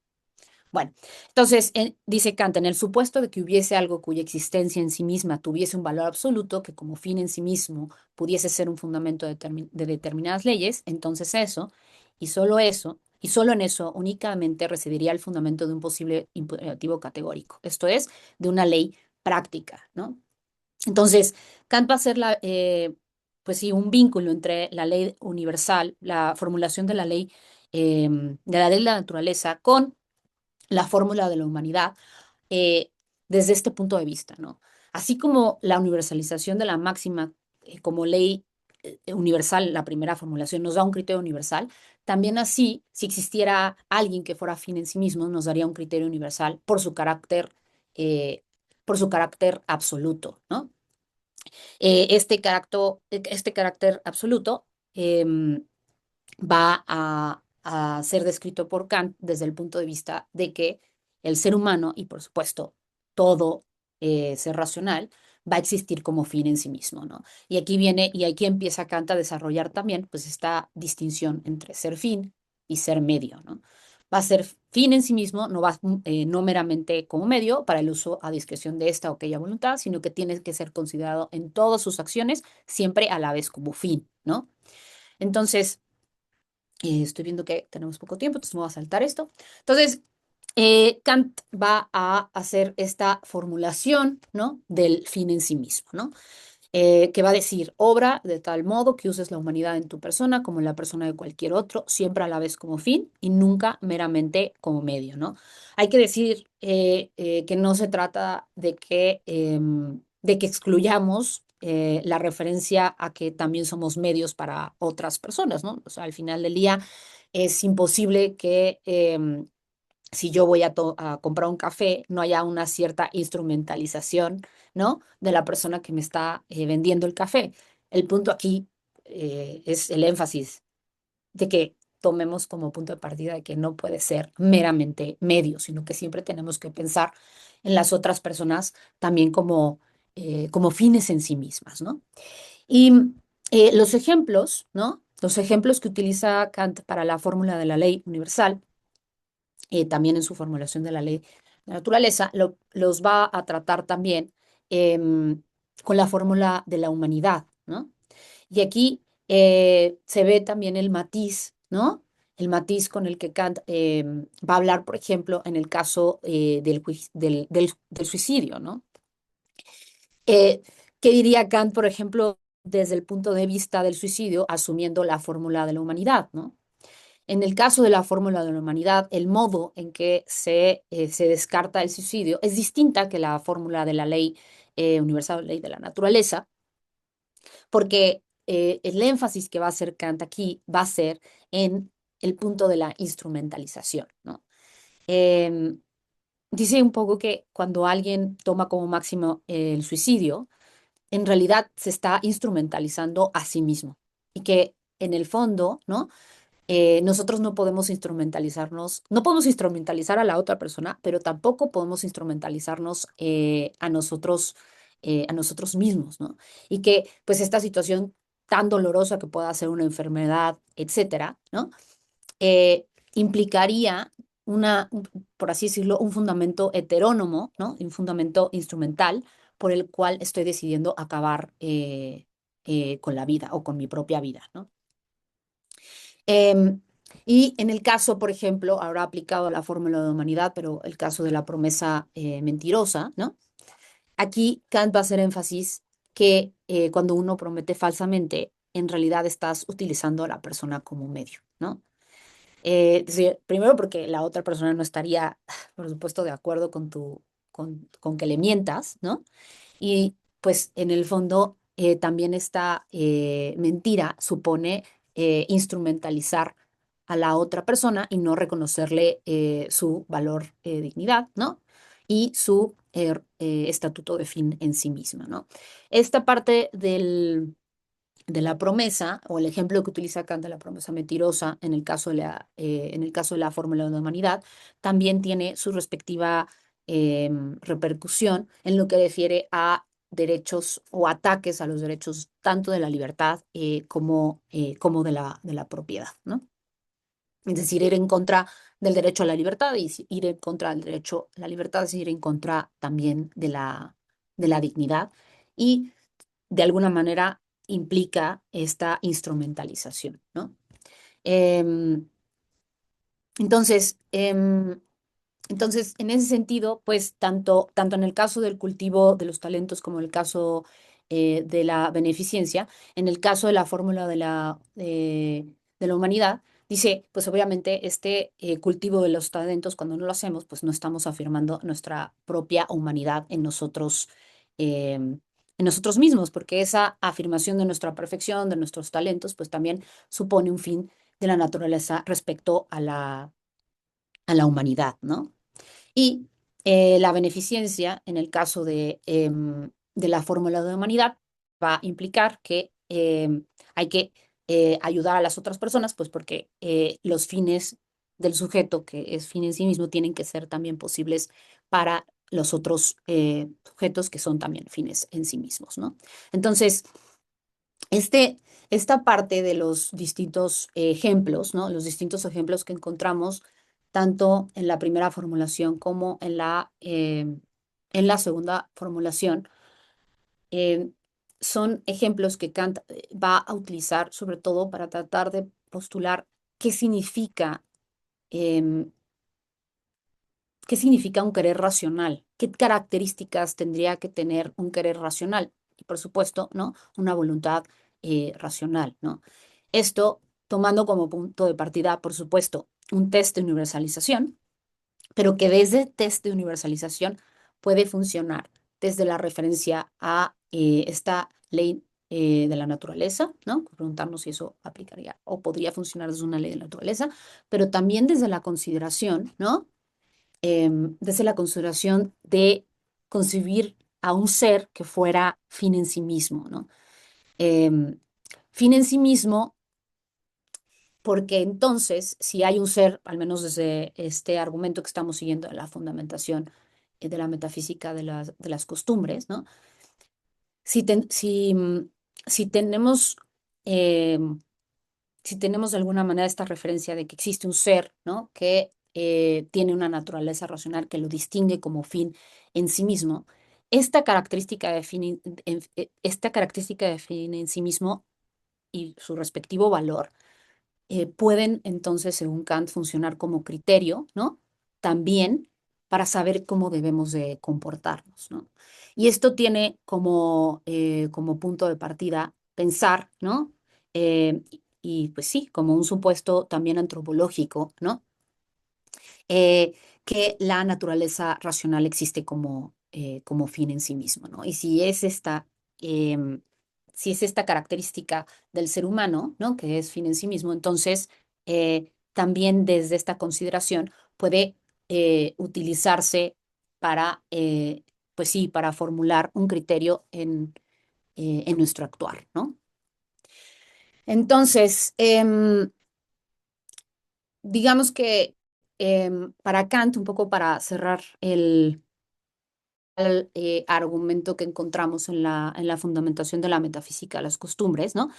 Bueno, entonces dice Kant, en el supuesto de que hubiese algo cuya existencia en sí misma tuviese un valor absoluto, que como fin en sí mismo pudiese ser un fundamento de determinadas leyes, entonces eso, y solo en eso únicamente residiría el fundamento de un posible imperativo categórico, esto es, de una ley práctica, ¿no? Entonces, Kant va a hacer pues sí, un vínculo entre la ley universal, la formulación de la ley de la naturaleza, con la fórmula de la humanidad eh, desde este punto de vista, ¿no? Así como la universalización de la máxima como ley universal, la primera formulación, nos da un criterio universal, también así, si existiera alguien que fuera fin en sí mismo, nos daría un criterio universal eh, por su carácter absoluto, ¿no? Este carácter absoluto em, va a ser descrito por Kant desde el punto de vista de que el ser humano y por supuesto todo ser racional va a existir como fin en sí mismo, ¿no? Y aquí empieza Kant a desarrollar también pues esta distinción entre ser fin y ser medio, ¿no? Va a ser fin en sí mismo, no meramente como medio para el uso a discreción de esta o aquella voluntad, sino que tiene que ser considerado en todas sus acciones siempre a la vez como fin, ¿no? Entonces, estoy viendo que tenemos poco tiempo, entonces me voy a saltar esto. Entonces, Kant va a hacer esta formulación, ¿no? Del fin en sí mismo, ¿no? Que va a decir, obra de tal modo que uses la humanidad en tu persona como en la persona de cualquier otro, siempre a la vez como fin y nunca meramente como medio, ¿no? Hay que decir que no se trata de que excluyamos la referencia a que también somos medios para otras personas, ¿no? O sea, al final del día es imposible que si yo voy a comprar un café, no haya una cierta instrumentalización, ¿no? De la persona que me está vendiendo el café. El punto aquí es el énfasis de que tomemos como punto de partida de que no puede ser meramente medio, sino que siempre tenemos que pensar en las otras personas también como fines en sí mismas, ¿no? Y los ejemplos, ¿no? Los ejemplos que utiliza Kant para la fórmula de la ley universal, también en su formulación de la ley de la naturaleza, los va a tratar también con la fórmula de la humanidad, ¿no? Y aquí se ve también el matiz, ¿no? El matiz con el que Kant va a hablar, por ejemplo, en el caso del suicidio, ¿no? Eh, ¿Qué diría Kant, por ejemplo, desde el punto de vista del suicidio, asumiendo la fórmula de la humanidad, ¿no? En el caso de la fórmula de la humanidad, el modo en que se descarta el suicidio es distinta que la fórmula de la ley universal, ley de la naturaleza, porque el énfasis que va a hacer Kant aquí va a ser en el punto de la instrumentalización, ¿no? Em, Dice un poco que cuando alguien toma como máximo el suicidio, en realidad se está instrumentalizando a sí mismo y que en el fondo, ¿no? Nosotros no podemos instrumentalizarnos, no podemos instrumentalizar a la otra persona, pero tampoco podemos instrumentalizarnos a nosotros mismos, ¿no? Y que pues esta situación tan dolorosa que pueda ser una enfermedad, etcétera, ¿no? Implicaría por así decirlo, un fundamento heterónomo, ¿no? Un fundamento instrumental por el cual estoy decidiendo acabar con la vida o con mi propia vida, ¿no? Em, y en el caso, por ejemplo, ahora aplicado la fórmula de humanidad, pero el caso de la promesa mentirosa, ¿no? Aquí Kant va a hacer énfasis que cuando uno promete falsamente, en realidad estás utilizando a la persona como medio, ¿no? Es decir, primero porque la otra persona no estaría, por supuesto, de acuerdo con que le mientas, ¿no? Y pues en el fondo también esta mentira supone instrumentalizar a la otra persona y no reconocerle su valor, dignidad, ¿no? Y su estatuto de fin en sí misma, ¿no? Esta parte de la promesa, o el ejemplo que utiliza Kant de la promesa mentirosa en el caso de la fórmula de la humanidad, también tiene su respectiva repercusión en lo que refiere a derechos o ataques a los derechos tanto de la libertad como de la propiedad, ¿no? Es decir, ir en contra del derecho a la libertad y ir en contra del derecho a la libertad es ir en contra también de la dignidad. Y de alguna manera implica esta instrumentalización, ¿no? Em, entonces, em, entonces, en ese sentido, pues tanto en el caso del cultivo de los talentos como en el caso de la beneficencia, en el caso de la fórmula de la humanidad, dice, pues obviamente este cultivo de los talentos, cuando no lo hacemos, pues no estamos afirmando nuestra propia humanidad en nosotros mismos, porque esa afirmación de nuestra perfección, de nuestros talentos, pues también supone un fin de la naturaleza respecto a la humanidad, ¿no? Y la beneficencia, en el caso de la fórmula de humanidad, va a implicar que hay que ayudar a las otras personas, pues porque los fines del sujeto, que es fin en sí mismo, tienen que ser también posibles para los otros sujetos que son también fines en sí mismos, ¿no? Entonces, este, esta parte de los distintos ejemplos, ¿no? Los distintos ejemplos que encontramos tanto en la primera formulación como en la segunda formulación, eh, son ejemplos que Kant va a utilizar sobre todo para tratar de postular qué significa em, ¿qué significa un querer racional? ¿Qué características tendría que tener un querer racional? Y por supuesto, ¿no? Una voluntad racional, ¿no? Esto tomando como punto de partida, por supuesto, un test de universalización, pero que desde test de universalización puede funcionar desde la referencia a esta ley de la naturaleza, ¿no? Preguntarnos si eso aplicaría o podría funcionar desde una ley de la naturaleza, pero también desde la consideración, ¿no? Desde la consideración de concebir a un ser que fuera fin en sí mismo, ¿no? Em, Fin en sí mismo, porque entonces, si hay un ser, al menos desde este argumento que estamos siguiendo de la fundamentación de la metafísica de las costumbres, ¿no? Si, ten- si, mm, si tenemos si tenemos de alguna manera esta referencia de que existe un ser, ¿no? Que tiene una naturaleza racional que lo distingue como fin en sí mismo, esta característica define en sí mismo y su respectivo valor pueden entonces, según Kant, funcionar como criterio, ¿no? También para saber cómo debemos de comportarnos, ¿no? Y esto tiene como punto de partida pensar, ¿no? Pues sí, como un supuesto también antropológico, ¿no? Que la naturaleza racional existe como fin en sí mismo, ¿no? Y em, si es esta característica del ser humano, ¿no? Que es fin en sí mismo, entonces también desde esta consideración puede utilizarse para, pues sí, para formular un criterio en nuestro actuar, ¿no? Entonces, digamos que para Kant, un poco para cerrar el argumento que encontramos en la fundamentación de la metafísica de las costumbres, ¿no?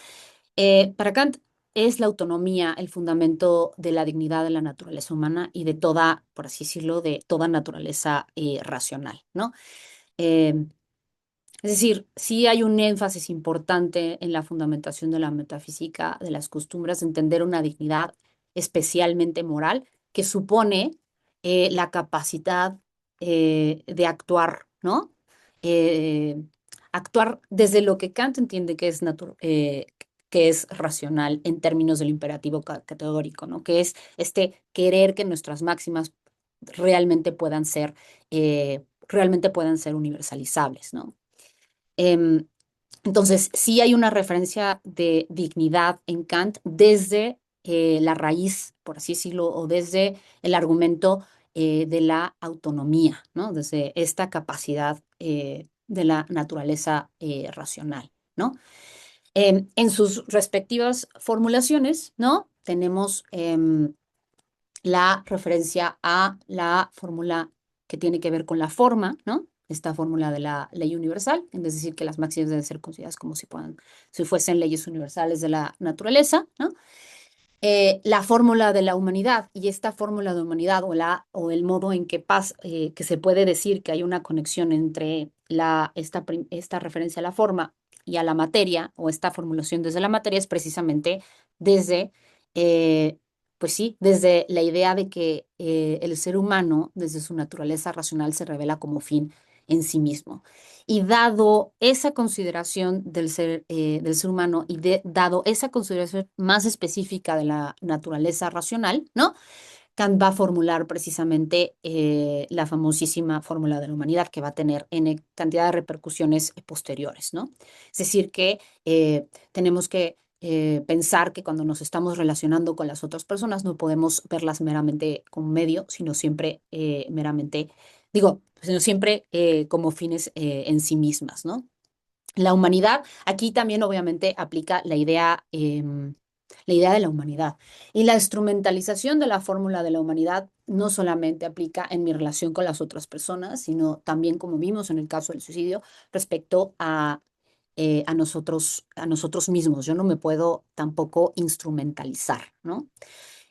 Para Kant es la autonomía el fundamento de la dignidad de la naturaleza humana y de toda, por así decirlo, de toda naturaleza racional, ¿no? Eh, es decir, sí hay un énfasis importante en la fundamentación de la metafísica de las costumbres, de entender una dignidad especialmente moral que supone la capacidad de actuar, ¿no? Eh, Actuar desde lo que Kant entiende que es racional en términos del imperativo categórico, ¿no? Que es este querer que nuestras máximas realmente realmente puedan ser universalizables, ¿no? Em, entonces, sí hay una referencia de dignidad en Kant desde la raíz, por así decirlo, o desde el argumento de la autonomía, ¿no? Desde esta capacidad de la naturaleza racional, ¿no? En sus respectivas formulaciones, ¿no? Tenemos la referencia a la fórmula que tiene que ver con la forma, ¿no? Esta fórmula de la ley universal, es decir, que las máximas deben ser consideradas como si fuesen leyes universales de la naturaleza, ¿no? La fórmula de la humanidad y esta fórmula de humanidad o el modo en que se puede decir que hay una conexión entre esta referencia a la forma y a la materia o esta formulación desde la materia es precisamente desde, eh, pues sí, desde la idea de que el ser humano, desde su naturaleza racional, se revela como fin en sí mismo. Y dado esa consideración del ser humano y dado esa consideración más específica de la naturaleza racional, ¿no? Kant va a formular precisamente la famosísima fórmula de la humanidad que va a tener N cantidad de repercusiones posteriores, ¿no? Es decir, que tenemos que pensar que cuando nos estamos relacionando con las otras personas no podemos verlas meramente como medio, sino siempre sino siempre como fines en sí mismas, ¿no? La humanidad, aquí también obviamente aplica la idea de la humanidad. Y la instrumentalización de la fórmula de la humanidad no solamente aplica en mi relación con las otras personas, sino también, como vimos en el caso del suicidio, respecto a nosotros mismos. Yo no me puedo tampoco instrumentalizar, ¿no?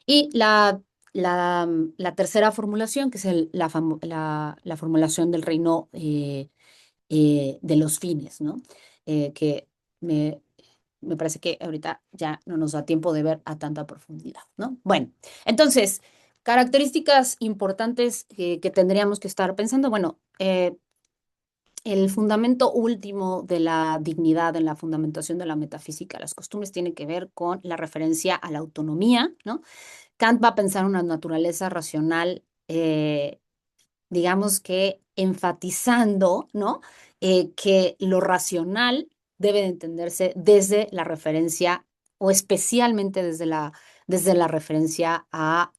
Y la tercera formulación, que es la formulación del reino de los fines, ¿no? Que me, me parece que ahorita ya no nos da tiempo de ver a tanta profundidad, ¿no? Bueno, entonces, características importantes que tendríamos que estar pensando, bueno, el fundamento último de la dignidad en la fundamentación de la metafísica de las costumbres tiene que ver con la referencia a la autonomía, ¿no? Kant va a pensar una naturaleza racional digamos que enfatizando, ¿no? Que lo racional debe de entenderse desde la referencia o especialmente desde la referencia a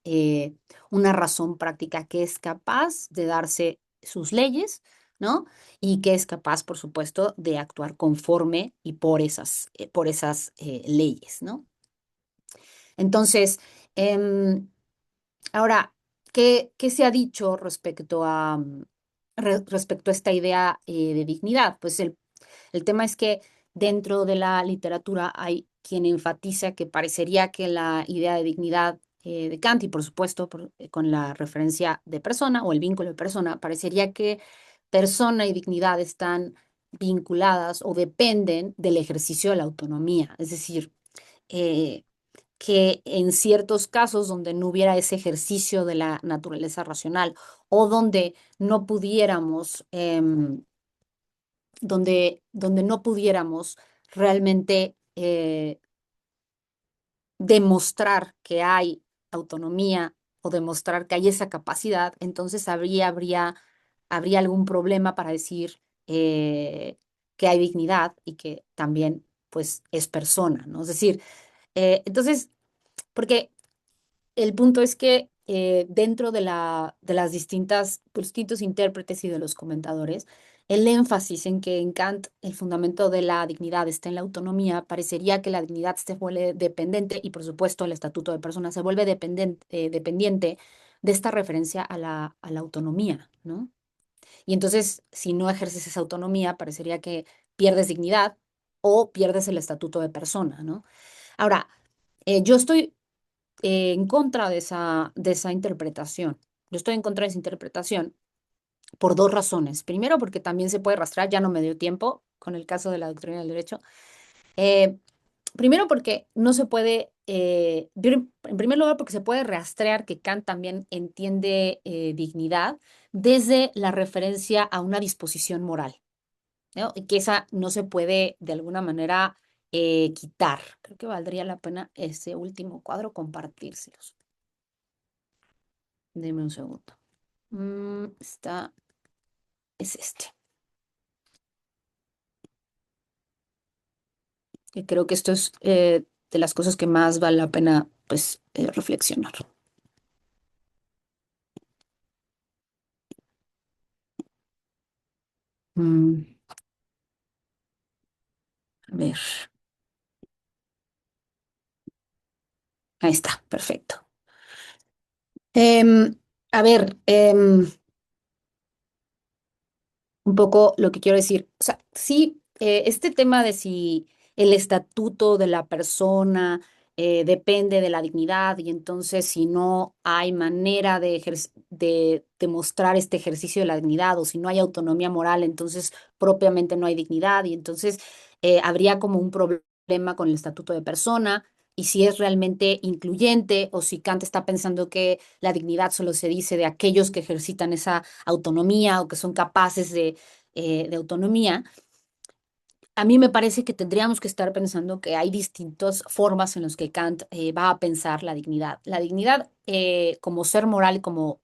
una razón práctica que es capaz de darse sus leyes, ¿no? Y que es capaz, por supuesto, de actuar conforme y por esas leyes, ¿no? Entonces, em, ahora, ¿qué se ha dicho respecto a esta idea de dignidad? Pues el tema es que dentro de la literatura hay quien enfatiza que parecería que la idea de dignidad de Kant, y por supuesto con la referencia de persona o el vínculo de persona, parecería que persona y dignidad están vinculadas o dependen del ejercicio de la autonomía. Es decir, eh, que en ciertos casos donde no hubiera ese ejercicio de la naturaleza racional o donde no pudiéramos, donde no pudiéramos realmente demostrar que hay autonomía o demostrar que hay esa capacidad, entonces habría algún problema para decir que hay dignidad y que también pues es persona, ¿no? Es decir, entonces, porque el punto es que dentro de las distintos intérpretes y de los comentadores, el énfasis en que en Kant el fundamento de la dignidad está en la autonomía, parecería que la dignidad se vuelve dependiente y por supuesto el estatuto de persona se vuelve dependiente de esta referencia a la autonomía, ¿no? Y entonces, si no ejerces esa autonomía, parecería que pierdes dignidad o pierdes el estatuto de persona, ¿no? Ahora, yo estoy en contra de esa interpretación. Yo estoy en contra de esa interpretación por dos razones. Primero, porque también se puede rastrear, ya no me dio tiempo con el caso de la doctrina del derecho. Eh, Primero, porque no se puede, en primer lugar, porque se puede rastrear que Kant también entiende dignidad desde la referencia a una disposición moral, ¿no? Y que esa no se puede de alguna manera quitar. Creo que valdría la pena ese último cuadro compartírselos. Deme un segundo. Es este. Y creo que esto es de las cosas que más vale la pena, pues, reflexionar. Mm, a ver, ahí está, perfecto. A ver, un poco lo que quiero decir. O sea, sí, este tema de si el estatuto de la persona depende de la dignidad y entonces si no hay manera de demostrar este ejercicio de la dignidad o si no hay autonomía moral, entonces propiamente no hay dignidad y entonces habría como un problema con el estatuto de persona. Y si es realmente incluyente o si Kant está pensando que la dignidad solo se dice de aquellos que ejercitan esa autonomía o que son capaces de autonomía, a mí me parece que tendríamos que estar pensando que hay distintas formas en las que Kant va a pensar la dignidad. La dignidad como ser moral, como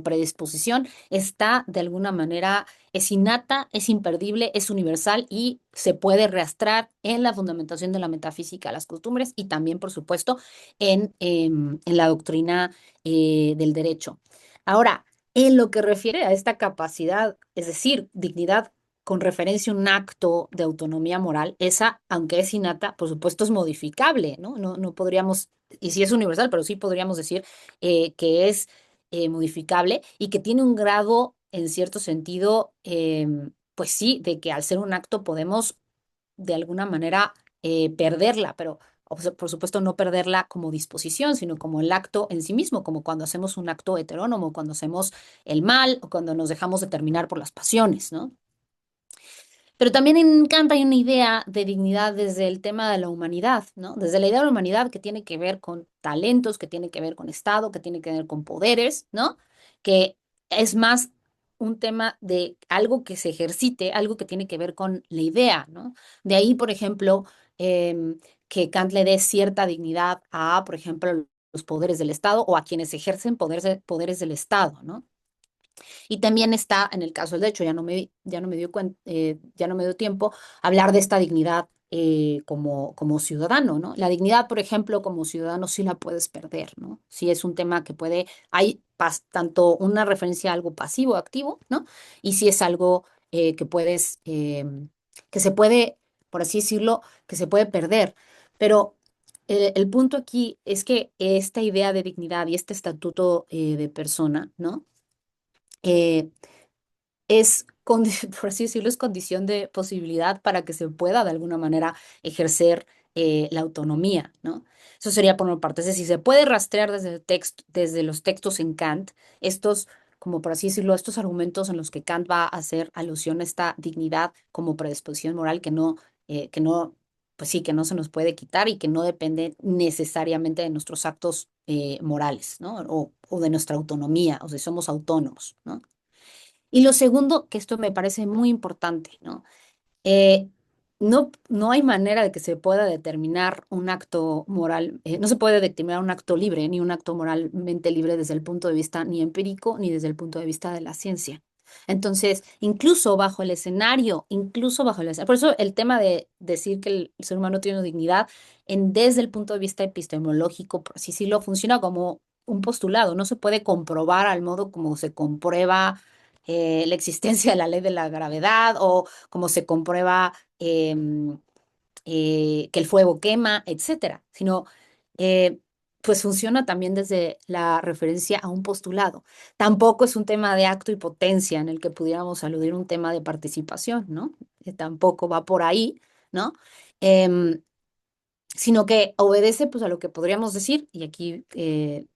predisposición, está de alguna manera, es innata, es imperdible, es universal y se puede rastrear en la fundamentación de la metafísica, las costumbres y también, por supuesto, en la doctrina del derecho. Ahora, en lo que refiere a esta capacidad, es decir, dignidad con referencia a un acto de autonomía moral, esa, aunque es innata, por supuesto es modificable, ¿no? No podríamos, y sí es universal, pero sí podríamos decir que es modificable y que tiene un grado, en cierto sentido, pues sí, de que al ser un acto podemos de alguna manera perderla, pero o sea, por supuesto no perderla como disposición, sino como el acto en sí mismo, como cuando hacemos un acto heterónomo, cuando hacemos el mal o cuando nos dejamos determinar por las pasiones, ¿no? Pero también en Kant hay una idea de dignidad desde el tema de la humanidad, ¿no? Desde la idea de la humanidad que tiene que ver con talentos, que tiene que ver con Estado, que tiene que ver con poderes, ¿no? Que es más un tema de algo que se ejercite, algo que tiene que ver con la idea, ¿no? De ahí, por ejemplo, que Kant le dé cierta dignidad a, por ejemplo, los poderes del Estado o a quienes ejercen poderes del Estado, ¿no? Y también está, en el caso del derecho, ya no me dio ya no me dio tiempo hablar de esta dignidad como ciudadano, ¿no? La dignidad, por ejemplo, como ciudadano sí la puedes perder, ¿no? Sí es un tema que hay tanto una referencia a algo pasivo, activo, ¿no? Y sí es algo que que se puede, por así decirlo, que se puede perder. Pero el punto aquí es que esta idea de dignidad y este estatuto de persona, ¿no? eh, por así decirlo, es condición de posibilidad para que se pueda de alguna manera ejercer la autonomía, ¿no? Eso sería por una parte. Es decir, se puede rastrear desde el texto, desde los textos en Kant, estos, como por así decirlo, estos argumentos en los que Kant va a hacer alusión a esta dignidad como predisposición moral que no, pues sí, que no se nos puede quitar y que no depende necesariamente de nuestros actos morales, ¿no? O de nuestra autonomía, o sea, somos autónomos, ¿no? Y lo segundo, que esto me parece muy importante, ¿no? Eh, no hay manera de que se pueda determinar un acto moral, no se puede determinar un acto libre ni un acto moralmente libre desde el punto de vista ni empírico ni desde el punto de vista de la ciencia. Entonces, incluso bajo el escenario, por eso el tema de decir que el ser humano tiene dignidad desde el punto de vista epistemológico, por así decirlo, funciona como un postulado, no se puede comprobar al modo como se comprueba la existencia de la ley de la gravedad o como se comprueba que el fuego quema, etcétera, sino eh, pues funciona también desde la referencia a un postulado. Tampoco es un tema de acto y potencia en el que pudiéramos aludir un tema de participación, ¿no? Tampoco va por ahí, ¿no? Em, Sino que obedece pues a lo que podríamos decir, y aquí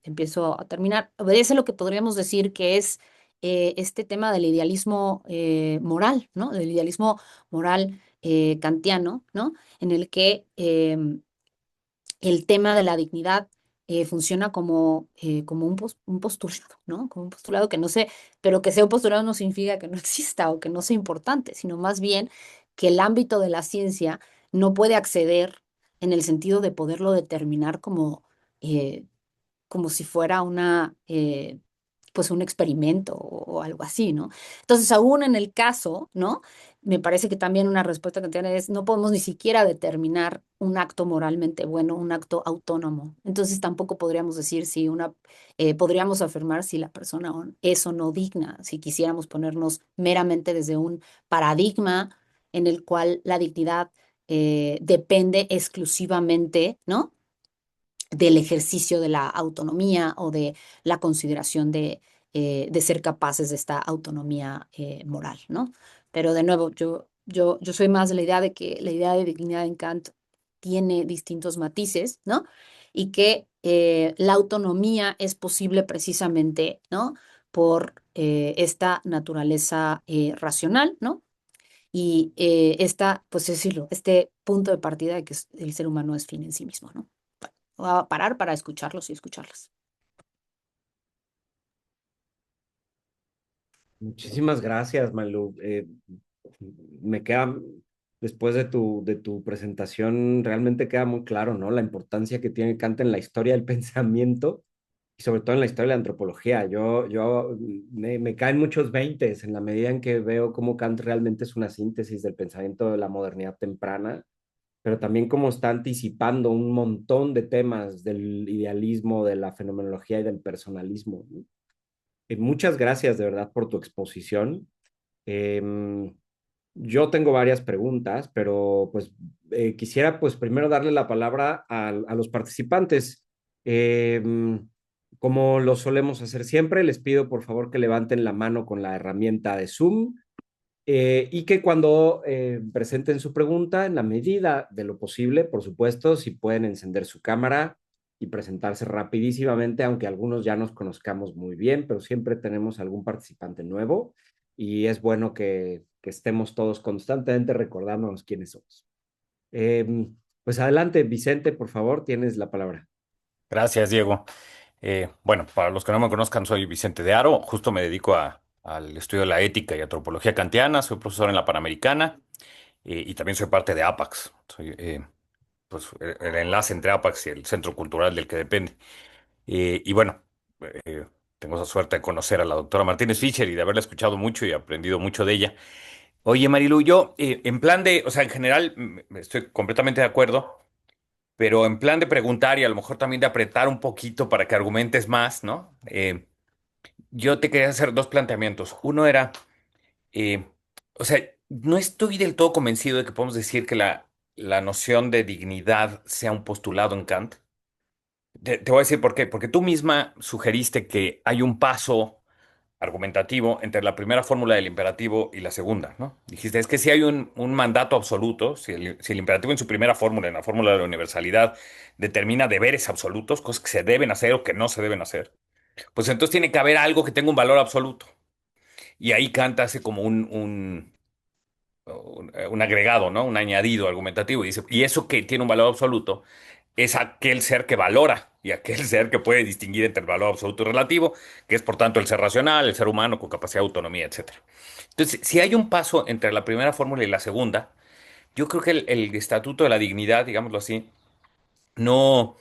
empiezo a terminar, obedece a lo que podríamos decir que es este tema del idealismo moral, ¿no? Del idealismo moral kantiano, ¿no? En el que el tema de la dignidad funciona como un postulado, ¿no? Como un postulado que no sé, pero que sea un postulado no significa que no exista o que no sea importante, sino más bien que el ámbito de la ciencia no puede acceder en el sentido de poderlo determinar eh, como si fuera pues un experimento o algo así, ¿no? Entonces, aún en el caso, ¿no? Me parece que también una respuesta que tiene es, no podemos ni siquiera determinar un acto moralmente bueno, un acto autónomo. Entonces, tampoco podríamos decir si podríamos afirmar si la persona es o no digna, si quisiéramos ponernos meramente desde un paradigma en el cual la dignidad depende exclusivamente, ¿no? Del ejercicio de la autonomía o de la consideración de ser capaces de esta autonomía moral, ¿no? Pero de nuevo, yo soy más de la idea de que la idea de dignidad en Kant tiene distintos matices, ¿no? Y que la autonomía es posible precisamente, ¿no? Por esta naturaleza racional, ¿no? Y pues decirlo, este punto de partida de que el ser humano es fin en sí mismo, ¿no? Voy a parar para escucharlos y escucharlas. Muchísimas gracias, Malu. Me queda, después de tu presentación, realmente queda muy claro, ¿no? La importancia que tiene Kant en la historia del pensamiento y sobre todo en la historia de la antropología. Me caen muchos veintes en la medida en que veo cómo Kant realmente es una síntesis del pensamiento de la modernidad temprana, pero también cómo está anticipando un montón de temas del idealismo, de la fenomenología y del personalismo, ¿no? Muchas gracias de verdad por tu exposición. Em, yo tengo varias preguntas, pero pues quisiera pues primero darle la palabra a los participantes. Como lo solemos hacer siempre, les pido por favor que levanten la mano con la herramienta de Zoom y que cuando presenten su pregunta, en la medida de lo posible, por supuesto, si pueden encender su cámara y presentarse rapidísimamente, aunque algunos ya nos conozcamos muy bien, pero siempre tenemos algún participante nuevo y es bueno que estemos todos constantemente recordándonos quiénes somos. Pues adelante, Vicente, por favor, tienes la palabra. Gracias, Diego. Bueno, para los que no me conozcan, soy Vicente de Aro. Justo me dedico al estudio de la ética y antropología kantiana. Soy profesor en la Panamericana y también soy parte de APAX. Soy pues, el enlace entre APAX y el centro cultural del que depende. Y bueno, eh, tengo esa suerte de conocer a la doctora Martínez Fischer y de haberla escuchado mucho y aprendido mucho de ella. Oye, Marilu, yo en plan de, o sea, en general estoy completamente de acuerdo. Pero en plan de preguntar y a lo mejor también de apretar un poquito para que argumentes más, ¿no? Yo te quería hacer dos planteamientos. Uno era, eh, o sea, no estoy del todo convencido de que podemos decir que la noción de dignidad sea un postulado en Kant. Te voy a decir por qué. Porque tú misma sugeriste que hay un paso argumentativo entre la primera fórmula del imperativo y la segunda, ¿no? Dijiste, es que si hay un mandato absoluto, si el imperativo en su primera fórmula, en la fórmula de la universalidad, determina deberes absolutos, cosas que se deben hacer o que no se deben hacer, pues entonces tiene que haber algo que tenga un valor absoluto. Y ahí Kant hace como un agregado, ¿no? Un añadido argumentativo. Y dice, y eso que tiene un valor absoluto es aquel ser que valora y aquel ser que puede distinguir entre el valor absoluto y relativo, que es por tanto el ser racional, el ser humano con capacidad de autonomía, etcétera. Entonces, si hay un paso entre la primera fórmula y la segunda, yo creo que el estatuto de la dignidad, digámoslo así, no,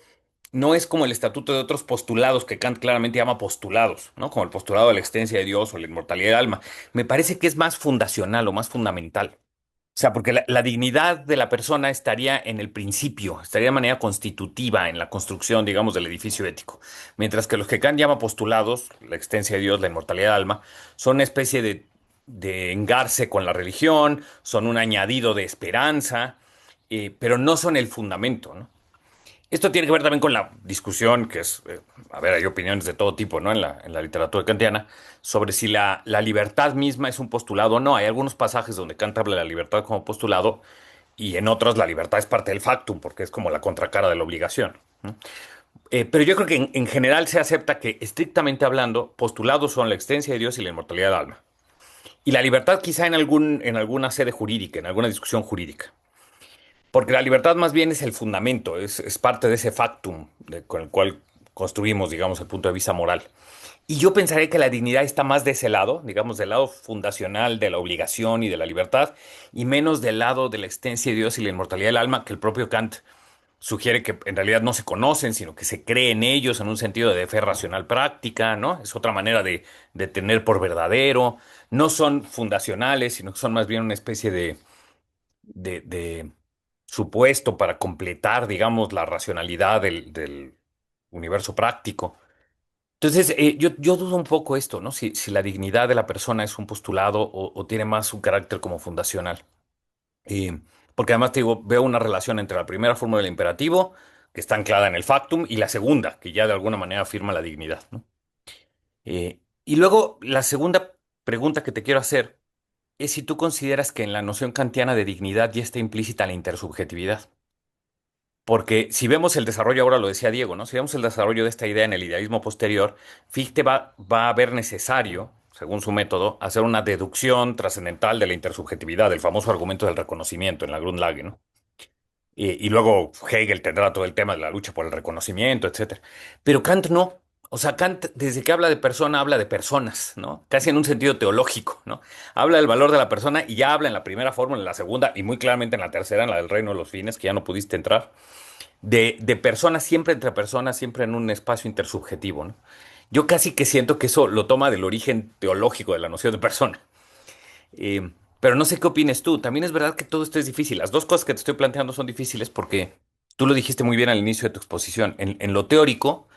no es como el estatuto de otros postulados que Kant claramente llama postulados, ¿no? Como el postulado de la existencia de Dios o la inmortalidad del alma. Me parece que es más fundacional o más fundamental. O sea, porque la dignidad de la persona estaría en el principio, estaría de manera constitutiva en la construcción, digamos, del edificio ético. Mientras que los que Kant llama postulados, la existencia de Dios, la inmortalidad del alma, son una especie de engarce con la religión, son un añadido de esperanza, pero no son el fundamento, ¿no? Esto tiene que ver también con la discusión, que es, a ver, hay opiniones de todo tipo, ¿no? En la literatura kantiana, sobre si la libertad misma es un postulado o no. Hay algunos pasajes donde Kant habla de la libertad como postulado y en otros la libertad es parte del factum, porque es como la contracara de la obligación, ¿no? Pero yo creo que en general se acepta que, estrictamente hablando, postulados son la existencia de Dios y la inmortalidad del alma. Y la libertad quizá en alguna sede jurídica, en alguna discusión jurídica. Porque la libertad más bien es el fundamento, es parte de ese factum con el cual construimos, digamos, el punto de vista moral. Y yo pensaría que la dignidad está más de ese lado, digamos, del lado fundacional de la obligación y de la libertad, y menos del lado de la existencia de Dios y la inmortalidad del alma, que el propio Kant sugiere que en realidad no se conocen, sino que se cree en ellos en un sentido de fe racional práctica, ¿no? Es otra manera de tener por verdadero. No son fundacionales, sino que son más bien una especie de supuesto para completar, digamos, la racionalidad del universo práctico. Entonces, yo dudo un poco esto, ¿no? Si la dignidad de la persona es un postulado o tiene más un carácter como fundacional. Eh, Porque además te digo, veo una relación entre la primera fórmula del imperativo, que está anclada en el factum, y la segunda, que ya de alguna manera afirma la dignidad, ¿no? Y luego, la segunda pregunta que te quiero hacer es si tú consideras que en la noción kantiana de dignidad ya está implícita la intersubjetividad. Porque si vemos el desarrollo, ahora lo decía Diego, ¿no? Si vemos el desarrollo de esta idea en el idealismo posterior, Fichte va a ver necesario, según su método, hacer una deducción trascendental de la intersubjetividad, el famoso argumento del reconocimiento en la Grundlage, ¿no? Y luego Hegel tendrá todo el tema de la lucha por el reconocimiento, etcétera. Pero Kant no. O sea, Kant, desde que habla de persona, habla de personas, ¿no? Casi en un sentido teológico, ¿no? Habla del valor de la persona y ya habla en la primera fórmula, en la segunda y muy claramente en la tercera, en la del reino de los fines, que ya no pudiste entrar de personas, siempre entre personas, siempre en un espacio intersubjetivo, ¿no? Yo casi que siento que eso lo toma del origen teológico de la noción de persona. Pero no sé qué opines tú. También es verdad que todo esto es difícil. Las dos cosas que te estoy planteando son difíciles porque tú lo dijiste muy bien al inicio de tu exposición. En lo teórico,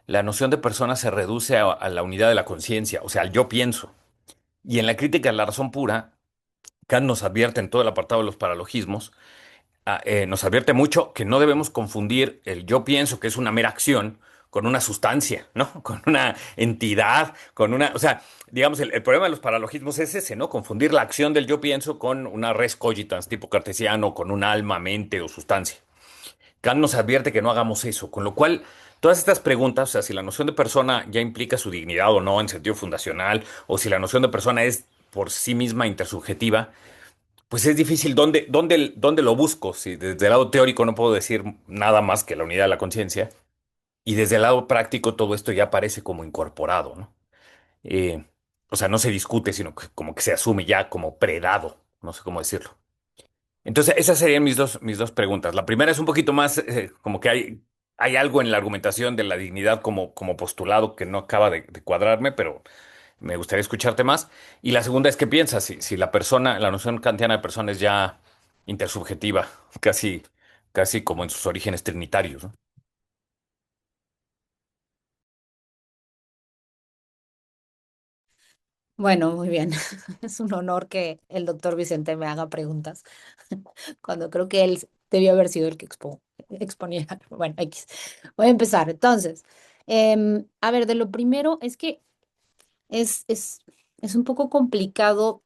la noción de persona se reduce a la unidad de la conciencia, o sea, al yo pienso. Y en la crítica de la razón pura, Kant nos advierte en todo el apartado de los paralogismos nos advierte mucho que no debemos confundir el yo pienso, que es una mera acción, con una sustancia, ¿no? Con una entidad, con una... O sea, digamos, el problema de los paralogismos es ese, ¿no? Confundir la acción del yo pienso con una res cogitans tipo cartesiano, con un alma, mente o sustancia. Kant nos advierte que no hagamos eso, con lo cual... Todas estas preguntas, o sea, si la noción de persona ya implica su dignidad o no en sentido fundacional, o si la noción de persona es por sí misma intersubjetiva, pues es difícil. ¿Dónde lo busco? Si desde el lado teórico no puedo decir nada más que la unidad de la conciencia, y desde el lado práctico todo esto ya parece como incorporado, ¿no? Eh, o sea, no se discute, sino que como que se asume ya como predado, no sé cómo decirlo. Entonces, esas serían mis dos preguntas. La primera es un poquito más como que hay algo en la argumentación de la dignidad como postulado que no acaba de cuadrarme, pero me gustaría escucharte más. Y la segunda es, ¿qué piensas? Si la persona, la noción kantiana de persona es ya intersubjetiva, casi como en sus orígenes trinitarios, ¿no? Bueno, muy bien. Es un honor que el doctor Vicente me haga preguntas cuando creo que él debió haber sido el que exponía. Bueno, X. Voy a empezar. Entonces, a ver, de lo primero es que es, es, es un poco complicado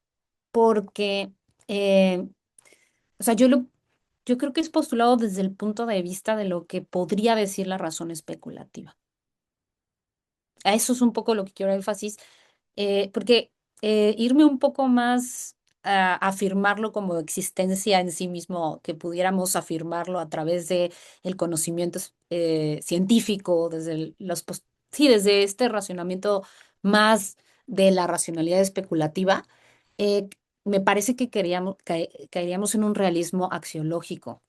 porque, eh, o sea, yo creo que es postulado desde el punto de vista de lo que podría decir la razón especulativa. A eso es un poco lo que quiero énfasis, porque irme un poco más a afirmarlo como existencia en sí mismo, que pudiéramos afirmarlo a través de el conocimiento científico, sí, desde este racionamiento más de la racionalidad especulativa, eh, me parece que caeríamos en un realismo axiológico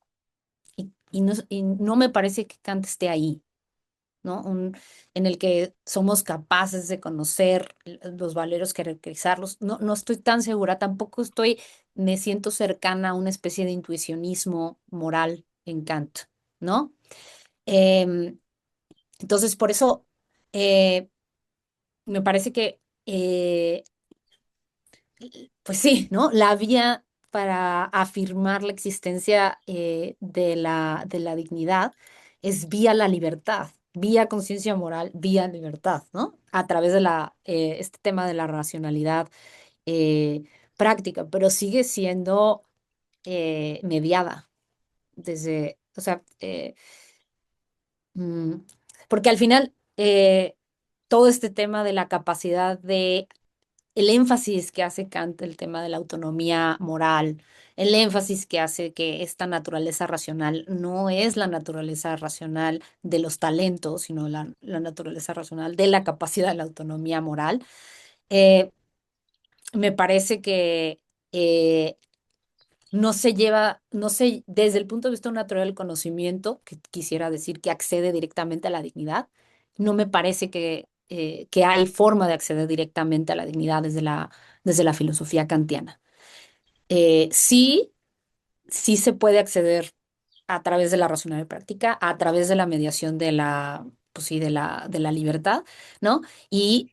y no me parece que Kant esté ahí. ¿No? En el que somos capaces de conocer los valeros, caracterizarlos. No, no estoy tan segura, me siento cercana a una especie de intuicionismo moral en Kant, ¿no? Em, entonces, por eso eh, me parece que pues sí, ¿no? La vía para afirmar la existencia de la dignidad es vía la libertad, vía conciencia moral, vía libertad, ¿no? A través de este tema de la racionalidad eh, práctica, pero sigue siendo mediada o sea, mm, porque al final todo este tema de la capacidad de el énfasis que hace Kant, el tema de la autonomía moral, el énfasis que hace que esta naturaleza racional no es la naturaleza racional de los talentos, sino la naturaleza racional de la capacidad de la autonomía moral, eh, me parece que eh, no sé, desde el punto de vista natural del conocimiento, que quisiera decir que accede directamente a la dignidad, no me parece que hay forma de acceder directamente a la dignidad desde la filosofía kantiana. Sí, sí se puede acceder a través de la racionalidad práctica, a través de la mediación pues sí, de la libertad, ¿no? Y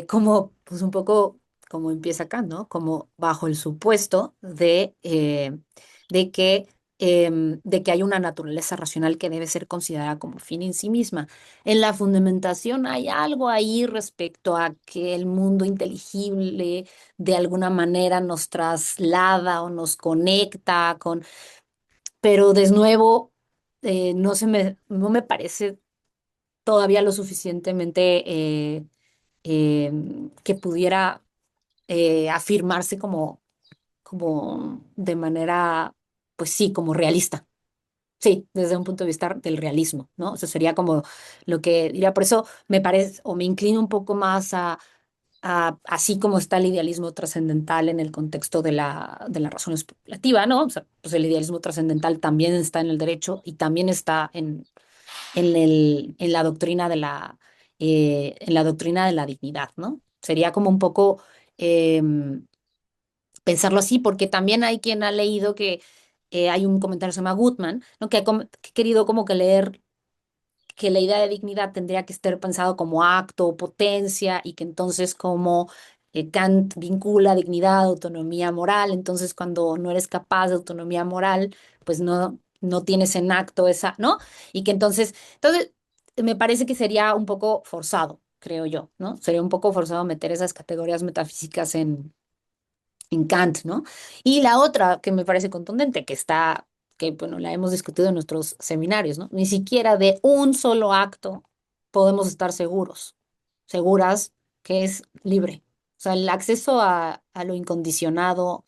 como, pues un poco como empieza acá, ¿no? Como bajo el supuesto de que, de que hay una naturaleza racional que debe ser considerada como fin en sí misma. En la fundamentación hay algo ahí respecto a que el mundo inteligible de alguna manera nos traslada o nos conecta con, pero de nuevo, no me parece todavía lo suficientemente eh, que pudiera afirmarse como de manera, pues sí, como realista. Sí, desde un punto de vista del realismo, ¿no? Eso sería como lo que diría. Por eso me parece, o me inclino un poco más así como está el idealismo trascendental en el contexto de la razón especulativa, ¿no? O sea, pues el idealismo trascendental también está en el derecho y también está en la doctrina en la doctrina de la dignidad, ¿no? Sería como un poco pensarlo así, porque también hay quien ha leído que hay un comentario que se llama Goodman, ¿no? Que ha querido como que leer que la idea de dignidad tendría que estar pensado como acto o potencia y que entonces como Kant vincula dignidad, autonomía moral, entonces cuando no eres capaz de autonomía moral, pues no tienes en acto esa, ¿no? Y que entonces me parece que sería un poco forzado, creo yo, ¿no? Sería un poco forzado meter esas categorías metafísicas en Kant, ¿no? Y la otra que me parece contundente, que bueno, la hemos discutido en nuestros seminarios, ¿no? Ni siquiera de un solo acto podemos estar seguras que es libre. O sea, el acceso a lo incondicionado,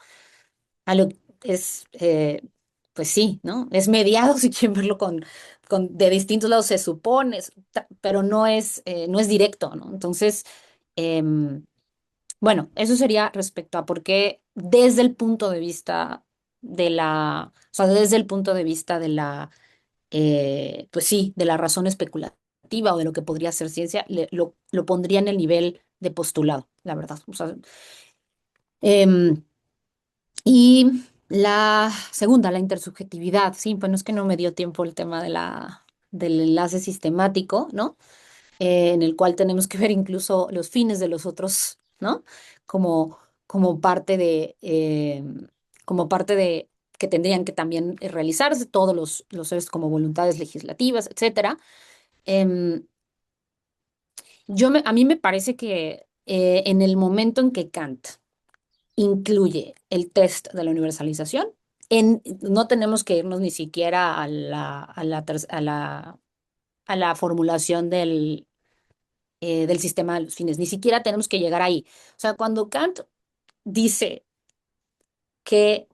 a lo es, pues sí, ¿no? Es mediado, si quieren verlo de distintos lados, se supone, pero no es directo, ¿no? Entonces, em, bueno, eso sería respecto a por qué desde el punto de vista o sea, desde el punto de vista pues sí, de la razón especulativa o de lo que podría ser ciencia, lo pondría en el nivel de postulado, la verdad. O sea, em, y la segunda, la intersubjetividad, sí, pues no es que no me dio tiempo el tema del enlace sistemático, ¿no? En el cual tenemos que ver incluso los fines de los otros, ¿no? Como, como parte como parte de que tendrían que también realizarse todos los seres como voluntades legislativas, etcétera. Em, a mí me parece que en el momento en que Kant incluye el test de la universalización, no tenemos que irnos ni siquiera a la formulación del sistema de los fines, ni siquiera tenemos que llegar ahí. O sea, cuando Kant dice que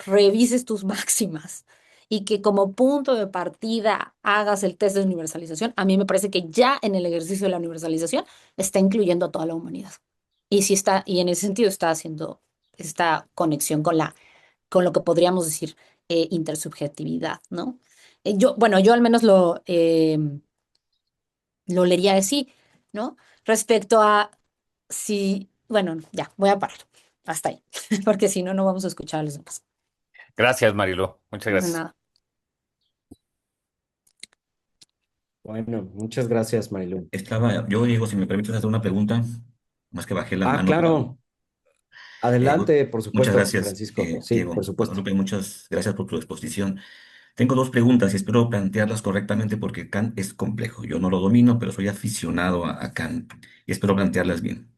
revises tus máximas y que como punto de partida hagas el test de universalización, a mí me parece que ya en el ejercicio de la universalización está incluyendo a toda la humanidad. Y sí está, y en ese sentido está haciendo esta conexión con lo que podríamos decir intersubjetividad, ¿no? Bueno, yo al menos lo leería así, ¿no? Respecto a si, bueno, ya, voy a parar. Hasta ahí, porque si no, no vamos a escuchar a los demás. Gracias, Marilu. Muchas De gracias. nada. Bueno, muchas gracias, Marilu. Yo, Diego, si me permites hacer una pregunta, más que bajé la Ah, mano para... claro. eh, Adelante, por muchas supuesto, gracias, Francisco. Sí, Diego. por supuesto. Guadalupe, muchas gracias por tu exposición. Tengo dos preguntas y espero plantearlas correctamente porque Kant es complejo. Yo no lo domino, pero soy aficionado a Kant y espero plantearlas bien.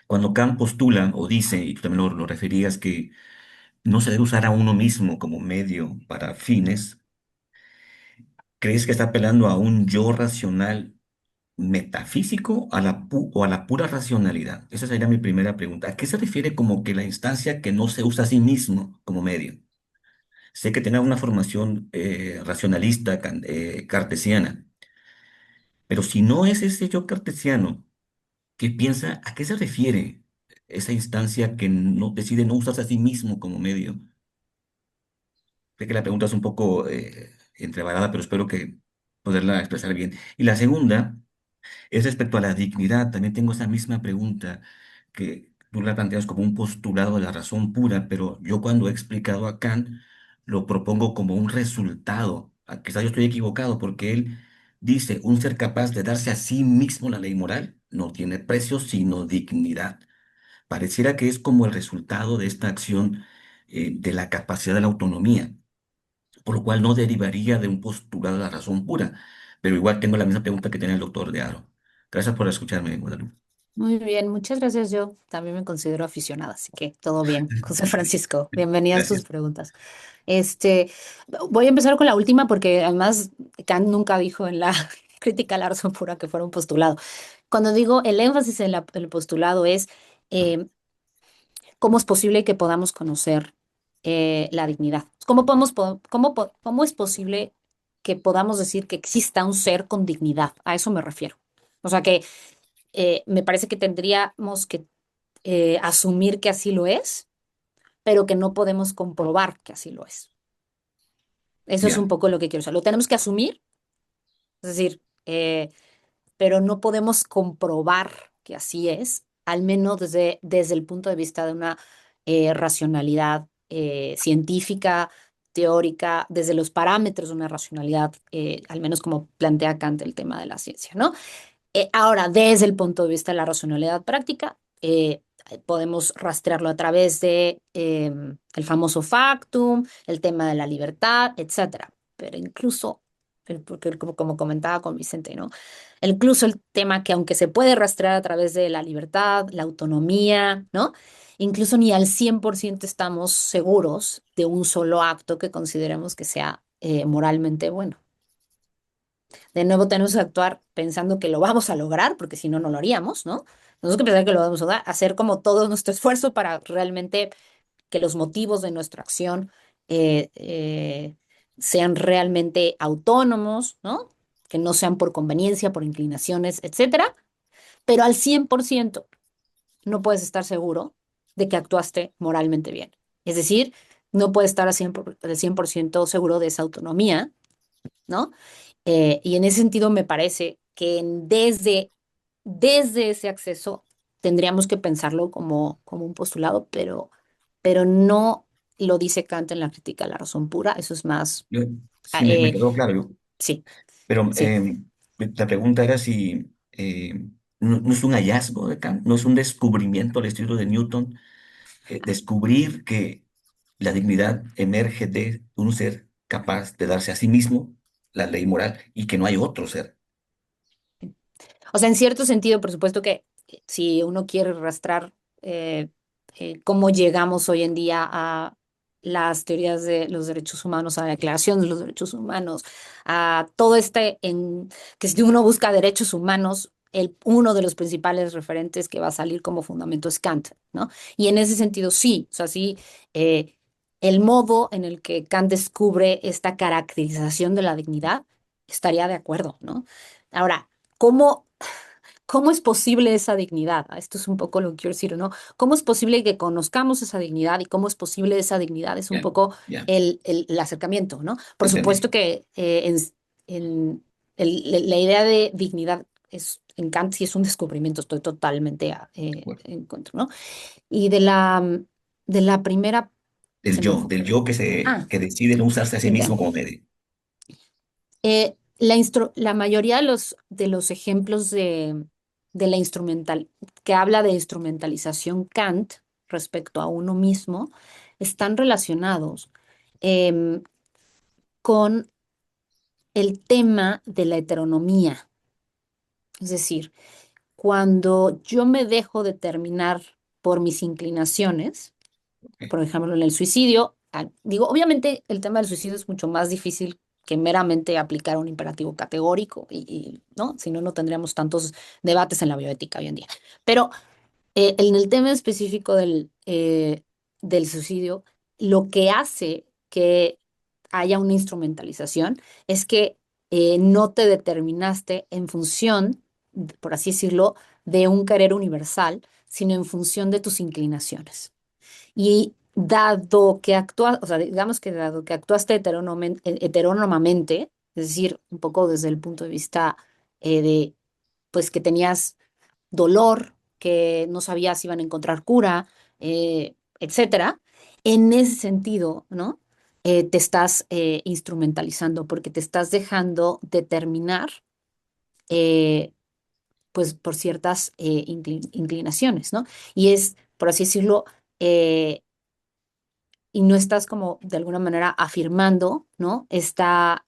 Cuando Kant postula o dice, y tú también lo referías, que no se debe usar a uno mismo como medio para fines, ¿crees que está apelando a un yo racional metafísico o a la pura racionalidad? Esa sería mi primera pregunta. ¿A qué se refiere como que la instancia que no se usa a sí mismo como medio? Sé que tiene una formación racionalista cartesiana, pero si no es ese yo cartesiano que piensa, ¿a qué se refiere esa instancia que no decide no usarse a sí mismo como medio? Sé que la pregunta es un poco entrevarada, pero espero que poderla expresar bien. Y la segunda es respecto a la dignidad. También tengo esa misma pregunta que tú la planteas como un postulado de la razón pura, pero yo cuando he explicado a Kant lo propongo como un resultado. Quizás yo estoy equivocado porque él dice, un ser capaz de darse a sí mismo la ley moral no tiene precio sino dignidad. Pareciera que es como el resultado de esta acción de la capacidad de la autonomía, por lo cual no derivaría de un postulado de la razón pura. Pero igual tengo la misma pregunta que tiene el doctor de Aro. Gracias por escucharme, Guadalupe. Muy bien, muchas gracias. Yo también me considero aficionada, así que todo bien. José Francisco, bienvenidas tus Gracias. preguntas. Este, Voy a empezar con la última porque además Kant nunca dijo en la crítica a la razón pura que fuera un postulado. Cuando digo el énfasis en el postulado es eh, cómo es posible que podamos conocer la dignidad. ¿Cómo es posible que podamos decir que exista un ser con dignidad? A eso me refiero. O sea que me parece que tendríamos que asumir que así lo es, pero que no podemos comprobar que así lo es. Eso es un Ya, poco lo que quiero saber. Lo tenemos que asumir, es decir, pero no podemos comprobar que así es, al menos desde el punto de vista de una racionalidad científica, teórica, desde los parámetros de una racionalidad, al menos como plantea Kant el tema de la ciencia, ¿no? Ahora, desde el punto de vista de la racionalidad práctica, podemos rastrearlo a través de el famoso factum, el tema de la libertad, etcétera. Pero incluso, porque como comentaba con Vicente, ¿no? Incluso el tema que aunque se puede rastrear a través de la libertad, la autonomía, ¿no? Incluso ni al 100% estamos seguros de un solo acto que consideremos que sea moralmente bueno. De nuevo tenemos que actuar pensando que lo vamos a lograr, porque si no, no lo haríamos, ¿no? Tenemos que pensar que lo vamos a lograr, hacer como todo nuestro esfuerzo para realmente que los motivos de nuestra acción sean realmente autónomos, ¿no? Que no sean por conveniencia, por inclinaciones, etcétera. Pero al 100% no puedes estar seguro de que actuaste moralmente bien. Es decir, no puedes estar al 100% seguro de esa autonomía, ¿no? Y en ese sentido me parece que desde ese acceso tendríamos que pensarlo como un postulado, pero no lo dice Kant en la crítica a la razón pura, eso es más, yo, ah, sí me quedó claro. sí, Pero sí. la pregunta era si no es un hallazgo de Kant, no es un descubrimiento al estilo de Newton, descubrir que la dignidad emerge de un ser capaz de darse a sí mismo la ley moral y que no hay otro ser. O sea, en cierto sentido, por supuesto que si uno quiere rastrar cómo llegamos hoy en día a las teorías de los derechos humanos, a la Declaración de los Derechos Humanos, a todo que si uno busca derechos humanos, uno de los principales referentes que va a salir como fundamento es Kant, ¿no? Y en ese sentido, sí, o sea, sí, eh, el modo en el que Kant descubre esta caracterización de la dignidad, estaría de acuerdo, ¿no? Ahora, ¿cómo, cómo es posible esa dignidad? Esto es un poco lo que quiero decir, ¿no? ¿Cómo es posible que conozcamos esa dignidad y cómo es posible esa dignidad? Es un Ya, poco ya, el acercamiento, ¿no? Por entendí. supuesto que la idea de dignidad en Kant sí es un descubrimiento, estoy totalmente Bueno, en contra, ¿no? Y de la primera, se me fue. del yo Ah, que decide no usarse a sí ya. mismo como medio. La mayoría de los ejemplos de la instrumental, que habla de instrumentalización Kant respecto a uno mismo, están relacionados em, con el tema de la heteronomía. Es decir, cuando yo me dejo determinar por mis inclinaciones, Ok. por ejemplo, en el suicidio, digo, obviamente el tema del suicidio es mucho más difícil que meramente aplicar un imperativo categórico ¿no? Si no, no tendríamos tantos debates en la bioética hoy en día. Pero en el tema específico del suicidio, lo que hace que haya una instrumentalización es que no te determinaste en función, por así decirlo, de un querer universal, sino en función de tus inclinaciones. Y dado que actúas, o sea, digamos que dado que actuaste heterónomamente, es decir, un poco desde el punto de vista pues que tenías dolor, que no sabías si iban a encontrar cura, etcétera, en ese sentido, ¿no? Te estás instrumentalizando porque te estás dejando determinar, eh, pues, por ciertas inclinaciones, ¿no? Y es, por así decirlo, eh, y no estás como de alguna manera afirmando, ¿no? Esta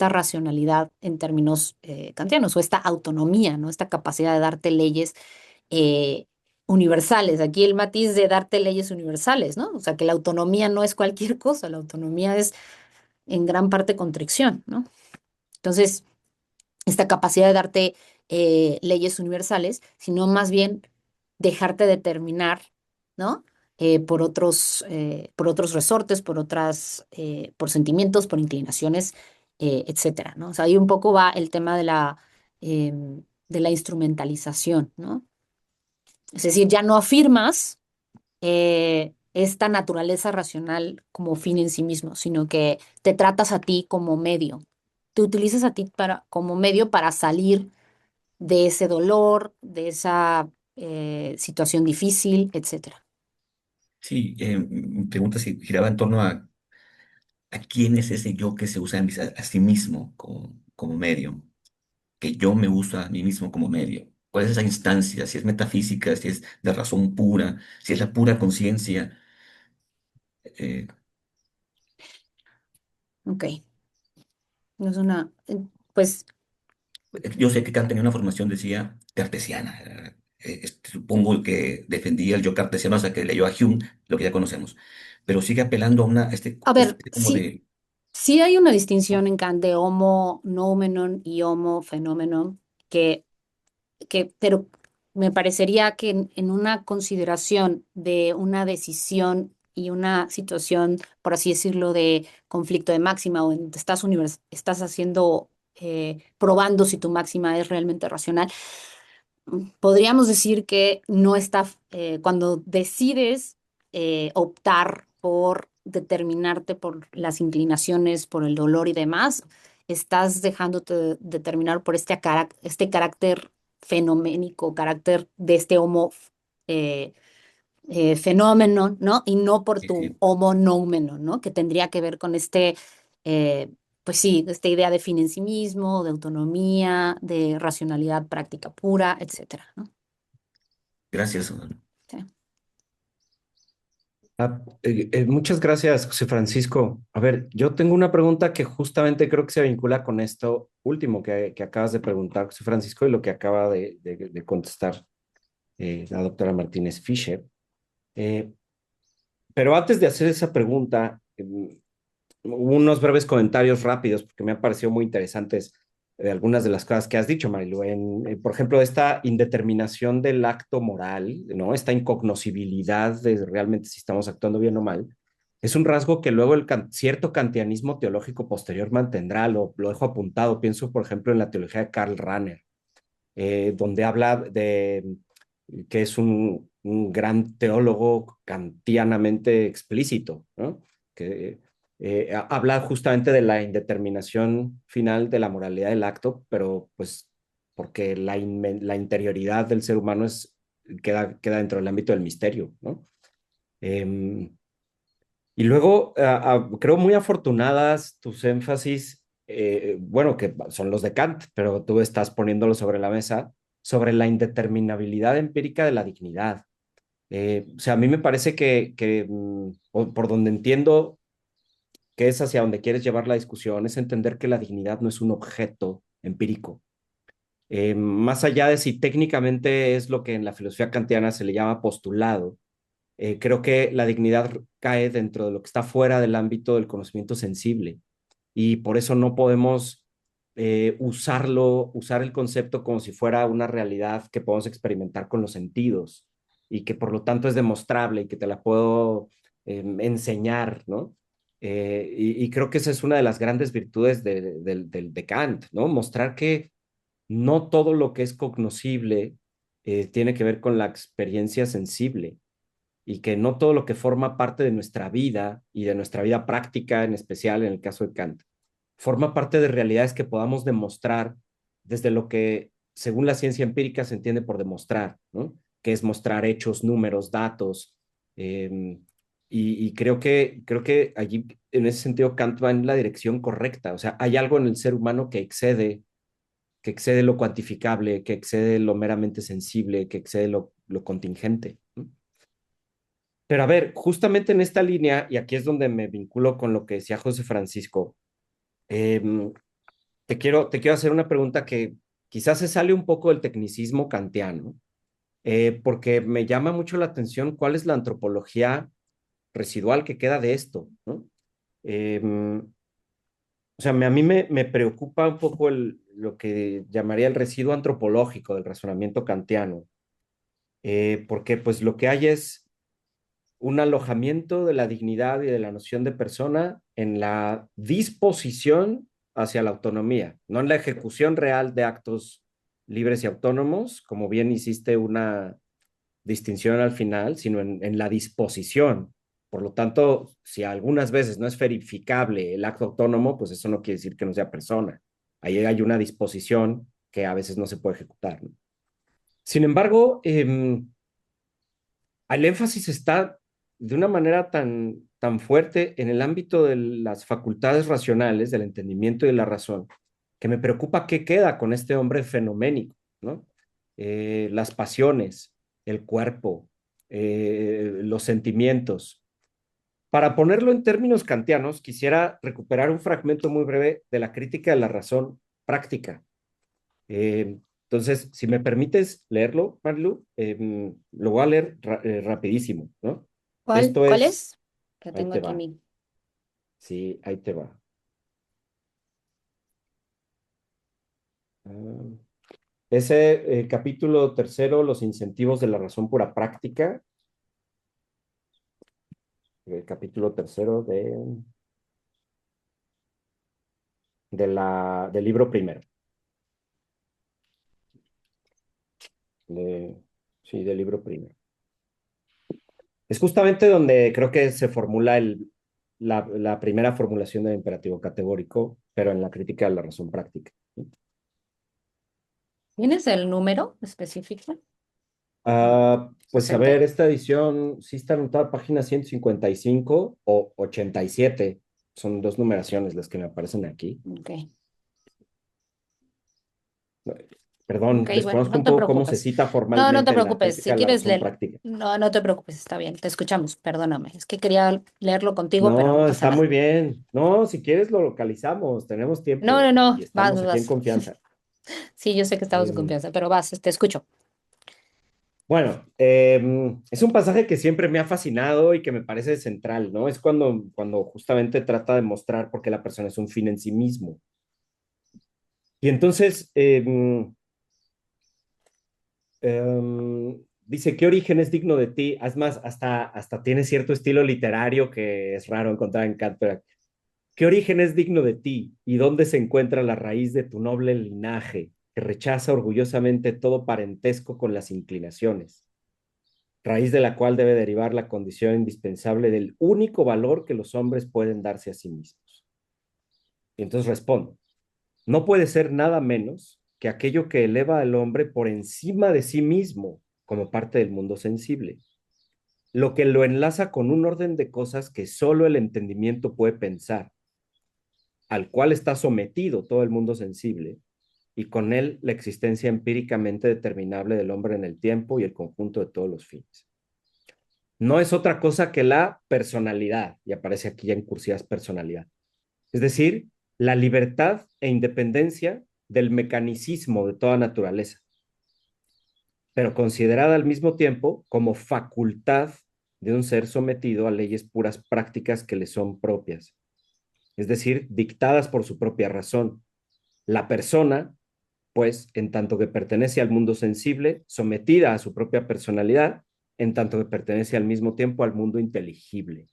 racionalidad en términos kantianos o esta autonomía, ¿no? Esta capacidad de darte leyes eh, universales. Aquí el matiz de darte leyes universales, ¿no? O sea, que la autonomía no es cualquier cosa, la autonomía es en gran parte constricción, ¿no? Entonces, esta capacidad de darte leyes universales, sino más bien dejarte determinar, ¿no? Por otros resortes, por sentimientos, por inclinaciones, etcétera, ¿no? O sea, ahí un poco va el tema de la instrumentalización, ¿no? Es decir, ya no afirmas esta naturaleza racional como fin en sí mismo, sino que te tratas a ti como medio. Te utilizas a ti como medio para salir de ese dolor, de esa situación difícil, etcétera. Sí, mi pregunta se giraba en torno a quién es ese yo que se usa a sí mismo como medio, que yo me uso a mí mismo como medio. ¿Cuál es esa instancia? Si es metafísica, si es de razón pura, si es la pura conciencia. eh, Ok. No es una, pues, yo sé que Kant tenía una formación, decía, cartesiana. Supongo que defendía el yo cartesiano hasta que leyó a Hume, lo que ya conocemos. Pero sigue apelando a una a ver, especie como sí, de... sí hay una distinción en Kant de homo noumenon y homo phenomenon que pero me parecería que en una consideración de una decisión y una situación, por así decirlo, de conflicto de máxima o en, estás haciendo, probando si tu máxima es realmente racional, podríamos decir que no está, cuando decides optar por determinarte por las inclinaciones, por el dolor y demás, estás dejándote determinar por este carácter fenoménico, carácter de este homo eh, fenómeno, ¿no? Y no por Sí, tu sí. homo noumeno, ¿no? Que tendría que ver con eh, pues sí, esta idea de fin en sí mismo, de autonomía, de racionalidad práctica pura, etcétera, ¿no? Gracias. Sí. Muchas gracias, José Francisco. A ver, yo tengo una pregunta que justamente creo que se vincula con esto último que acabas de preguntar, José Francisco, y lo que acaba de contestar la doctora Martínez Fisher. Eh, pero antes de hacer esa pregunta, unos breves comentarios rápidos, porque me han parecido muy interesantes algunas de las cosas que has dicho, Marilu. Por ejemplo, esta indeterminación del acto moral, ¿no? Esta incognoscibilidad de realmente si estamos actuando bien o mal, es un rasgo que luego cierto kantianismo teológico posterior mantendrá, lo dejo apuntado. Pienso, por ejemplo, en la teología de Karl Rahner, donde habla de que es un gran teólogo kantianamente explícito, ¿no? Que habla justamente de la indeterminación final de la moralidad del acto, pero pues porque la interioridad del ser humano queda dentro del ámbito del misterio, ¿no? Eh, y luego, creo muy afortunadas tus énfasis, bueno, que son los de Kant, pero tú estás poniéndolo sobre la mesa, sobre la indeterminabilidad empírica de la dignidad. O sea, a mí me parece por donde entiendo que es hacia donde quieres llevar la discusión, es entender que la dignidad no es un objeto empírico. Más allá de si técnicamente es lo que en la filosofía kantiana se le llama postulado, creo que la dignidad cae dentro de lo que está fuera del ámbito del conocimiento sensible y por eso no podemos usar el concepto como si fuera una realidad que podemos experimentar con los sentidos y que por lo tanto es demostrable y que te la puedo enseñar, ¿no? Y creo que esa es una de las grandes virtudes de Kant, ¿no? Mostrar que no todo lo que es cognoscible tiene que ver con la experiencia sensible y que no todo lo que forma parte de nuestra vida y de nuestra vida práctica, en especial en el caso de Kant, forma parte de realidades que podamos demostrar desde lo que, según la ciencia empírica, se entiende por demostrar, ¿no? Que es mostrar hechos, números, datos. Eh, y creo que allí, en ese sentido, Kant va en la dirección correcta. O sea, hay algo en el ser humano que excede lo cuantificable, que excede lo meramente sensible, que excede lo contingente, ¿no? Pero a ver, justamente en esta línea, y aquí es donde me vinculo con lo que decía José Francisco, em, te quiero hacer una pregunta que quizás se sale un poco del tecnicismo kantiano, porque me llama mucho la atención cuál es la antropología residual que queda de esto, ¿no? O sea, a mí me preocupa un poco lo que llamaría el residuo antropológico del razonamiento kantiano, porque pues lo que hay es un alojamiento de la dignidad y de la noción de persona en la disposición hacia la autonomía, no en la ejecución real de actos libres y autónomos, como bien hiciste una distinción al final, sino en la disposición. Por lo tanto, si algunas veces no es verificable el acto autónomo, pues eso no quiere decir que no sea persona. Ahí hay una disposición que a veces no se puede ejecutar, ¿no? Sin embargo, el énfasis está de una manera tan fuerte en el ámbito de las facultades racionales, del entendimiento y de la razón, que me preocupa qué queda con este hombre fenoménico, ¿no? Las pasiones, el cuerpo, los sentimientos. Para ponerlo en términos kantianos, quisiera recuperar un fragmento muy breve de la crítica de la razón práctica. Entonces, si me permites leerlo, Marlu, lo voy a leer rapidísimo, ¿no? ¿Cuál, Esto cuál es, es? Que ahí tengo te aquí va, mi. sí, ahí te va. Ah, ese capítulo tercero, los incentivos de la razón pura práctica, el capítulo tercero del libro primero, de, sí, del libro primero. Es justamente donde creo que se formula la primera formulación del imperativo categórico, pero en la crítica de la razón práctica. ¿Tienes el número específico? Pues a 60. ver, esta edición sí está anotada página 155 o 87. Son dos numeraciones las que me aparecen aquí. Ok, Perdón, ok, bueno, desconozco no un te poco cómo se preocupes. cita No te formalmente en la preocupes. crítica Si de la quieres razón leer, práctica. no te preocupes, está bien, te escuchamos, perdóname. Es que quería leerlo contigo, pero no No, pasa está muy nada. bien. No, si quieres lo localizamos, tenemos No, tiempo no, y no, vas, estamos aquí en vas. confianza. Sí, yo sé que estamos en Em, confianza, pero vas, te escucho. Bueno, es un pasaje que siempre me ha fascinado y que me parece central, ¿no? Es cuando justamente trata de mostrar por qué la persona es un fin en sí mismo. Y entonces dice, ¿qué origen es digno de ti? Es más, hasta tiene cierto estilo literario que es raro encontrar en Kant, pero ¿qué origen es digno de ti y dónde se encuentra la raíz de tu noble linaje que rechaza orgullosamente todo parentesco con las inclinaciones? Raíz de la cual debe derivar la condición indispensable del único valor que los hombres pueden darse a sí mismos. Y entonces respondo, no puede ser nada menos que aquello que eleva al hombre por encima de sí mismo como parte del mundo sensible, lo que lo enlaza con un orden de cosas que solo el entendimiento puede pensar, al cual está sometido todo el mundo sensible, y con él la existencia empíricamente determinable del hombre en el tiempo y el conjunto de todos los fines. No es otra cosa que la personalidad, y aparece aquí ya en cursivas personalidad. Es decir, la libertad e independencia del mecanicismo de toda naturaleza, pero considerada al mismo tiempo como facultad de un ser sometido a leyes puras prácticas que le son propias, es decir, dictadas por su propia razón. La persona, pues, en tanto que pertenece al mundo sensible, sometida a su propia personalidad, en tanto que pertenece al mismo tiempo al mundo inteligible.